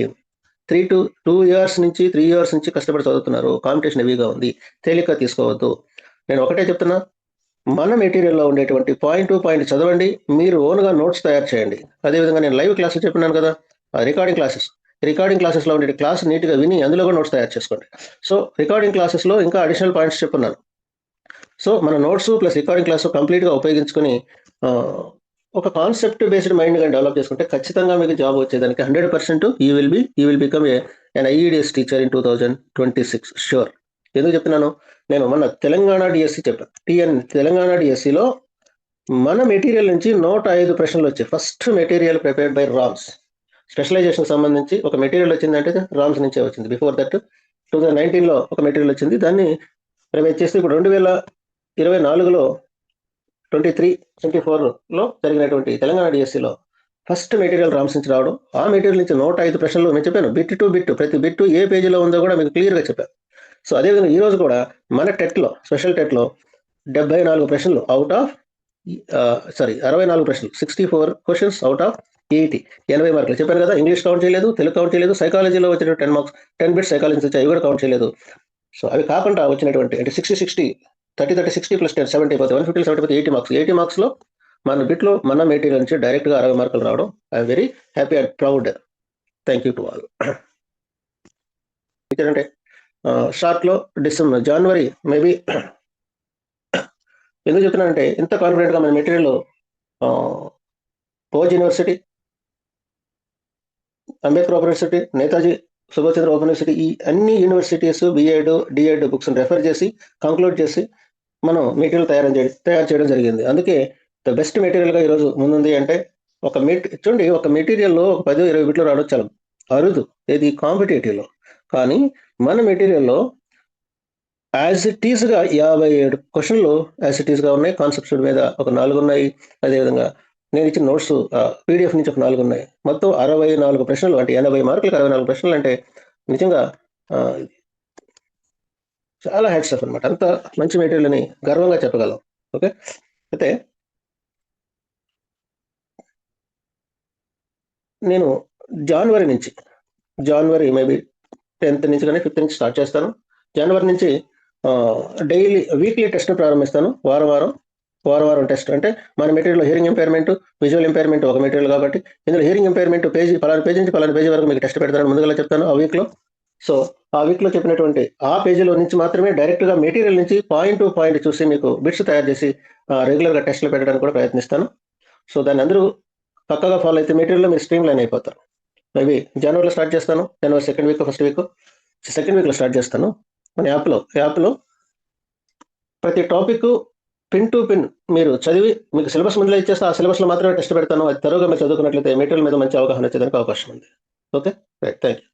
2 ఇయర్స్ నుంచి 3 ఇయర్స్ నుంచి కష్టపడి చదువుతున్నారు. కాంపిటీషన్ హెవీగా ఉంది, తేలిక తీసుకోవద్దు. నేను ఒకటే చెప్తున్నా, మన మెటీరియల్లో ఉండేటువంటి పాయింట్ టు పాయింట్ చదవండి, మీరు ఓన్గా నోట్స్ తయారు చేయండి. అదేవిధంగా నేను లైవ్ క్లాసులు చెప్పినాను కదా, రికార్డింగ్ క్లాసెస్లో ఉండే క్లాస్ నీట్గా విని అందులో కూడా నోట్స్ తయారు చేసుకోండి. సో రికార్డింగ్ క్లాసెస్లో ఇంకా అడిషనల్ పాయింట్స్ చెప్పున్నాను. సో మన నోట్స్ ప్లస్ రికార్డింగ్ క్లాస్ కంప్లీట్గా ఉపయోగించుకొని ఒక కాన్సెప్ట్ బేస్డ్ మైండ్ కానీ డెవలప్ చేసుకుంటే ఖచ్చితంగా మీకు జాబ్ వచ్చేదానికి 100% you will become an IEDS teacher in 2026 sure. ఎందుకు చెప్తున్నాను, నేను మొన్న తెలంగాణ డిఎస్సి చెప్పాను. తెలంగాణ డిఎస్సిలో మన మెటీరియల్ నుంచి 105 ప్రశ్నలు వచ్చాయి. First material prepared by Rams. Specialization సంబంధించి ఒక మెటీరియల్ వచ్చిందంటే రామ్స్ నుంచే వచ్చింది. బిఫోర్ దట్ 2019లో ఒక మెటీరియల్ వచ్చింది, దాన్ని రివైజ్ చేస్తే ఇప్పుడు 2024లో 23-24లో జరిగినటువంటి తెలంగాణ డిఎస్సిలో ఫస్ట్ మెటీరియల్ రామ్స్ నుంచి రావడం. ఆ మెటీరియల్ నుంచి 105 ప్రశ్నలు నేను చెప్పాను, బిట్ టు బిట్, ప్రతి బిట్టు ఏ పేజీలో ఉందో కూడా మీకు క్లియర్గా చెప్పాను. సో అదేవిధంగా ఈరోజు కూడా మన స్పెషల్ టెట్లో 74 ప్రశ్నలు అవుట్ ఆఫ్ 64 ప్రశ్నలు, 64 క్వశ్చన్స్ అవుట్ ఆఫ్ 80 మార్కులు చెప్పాను కదా. ఇంగ్లీష్ కౌంట్ చేయలేదు, తెలుగు కౌంట్ చేయలేదు, సైకాలజీలో వచ్చిన 10 మార్క్స్ 10 బిట్స్ సైకాలజీ వచ్చాయి, అవి కూడా కౌంట్ చేయలేదు. సో అవి కాకుండా వచ్చినటువంటి అంటే 60 30 ప్లస్ 10 70 పోతే 150 70 పోతే 80 మార్క్స్లో మన బిట్లో మన మెటీరియల్ నుంచి డైరెక్ట్గా 60 మార్కులు రావడం I'm very happy and proud. Thank you to all. అంటే షార్ట్లో జనవరి మేబీ ఎందుకు చెప్తున్నానంటే, ఇంత కాన్ఫిడెంట్గా మన material coach university, Ambedkar open university, Netaji Subhash Chandra open university, ఈ అన్ని యూనివర్సిటీస్ బిఎడ్ డిఎడ్ బుక్స్ని రెఫర్ చేసి కంక్లూడ్ చేసి మనం మెటీరియల్ తయారు చేయడం జరిగింది. అందుకే ద బెస్ట్ మెటీరియల్గా ఈరోజు ముందుంది. అంటే చూడండి, ఒక మెటీరియల్లో ఒక 10-20 బిట్లు రావడం చాలా అరుదు, ఇది కాంపిటేటివ్లో. కానీ మన మెటీరియల్లో యాజ్ ఇట్ ఈస్గా 57 క్వశ్చన్లు యాజ్ ఇట్ ఈస్గా ఉన్నాయి. కాన్సెప్ట్స్ మీద ఒక 4 ఉన్నాయి. అదేవిధంగా నేను ఇచ్చిన నోట్స్ పీడిఎఫ్ నుంచి ఒక 4 ఉన్నాయి. మొత్తం 64 ప్రశ్నలు, అంటే 80 మార్కులకు 64 ప్రశ్నలు అంటే నిజంగా చాలా హ్యాట్స్ ఆఫ్ అనమాట. అంత మంచి మెటీరియల్ అని గర్వంగా చెప్పగలం. ఓకే, అయితే నేను జనవరి మేబీ 10th నుంచి కానీ 5th నుంచి స్టార్ట్ చేస్తాను. జనవరి నుంచి డైలీ వీక్లీ టెస్ట్ ప్రారంభిస్తాను. వారం టెస్ట్. అంటే మన మెటీరియల్లో హియరింగ్ ఇంపైర్మెంట్, విజువల్ ఇంపైర్మెంట్ ఒక మెటీరియల్ కాబట్టి ఇందులో హియరింగ్ ఇంపైర్మెంట్ పలానా పేజీ నుంచి పలానా పేజీ వరకు మీకు టెస్ట్ పెడతాను ముందుగా చెప్తాను ఆ వీక్లో. సో ఆ వీక్లో చెప్పినటువంటి ఆ పేజీలో నుంచి మాత్రమే డైరెక్ట్గా మెటీరియల్ నుంచి పాయింట్ టు పాయింట్ చూసి మీకు బిట్స్ తయారు చేసి రెగ్యులర్గా టెస్ట్లు పెట్టడానికి కూడా ప్రయత్నిస్తాను. సో దాన్ని అందరూ పక్కగా ఫాలో అయితే మెటీరియల్లో మీరు స్ట్రీమ్ లైన్ అయిపోతారు. మేబీ జనవరిలో స్టార్ట్ చేస్తాను. జనవరి సెకండ్ వీక్లో స్టార్ట్ చేస్తాను. మన యాప్లో ప్రతి టాపిక్ పిన్ టు పిన్ మీరు చదివి మీకు సిలబస్ ముందులో ఇచ్చేస్తే ఆ సిలబస్లో మాత్రమే టెస్ట్ పెడతాను. అది తరువుగా మీరు చదువుకున్నట్లయితే మెటీరియల్ మీద మంచి అవగాహన వచ్చేదానికి అవకాశం ఉంది. Okay, right, thank you.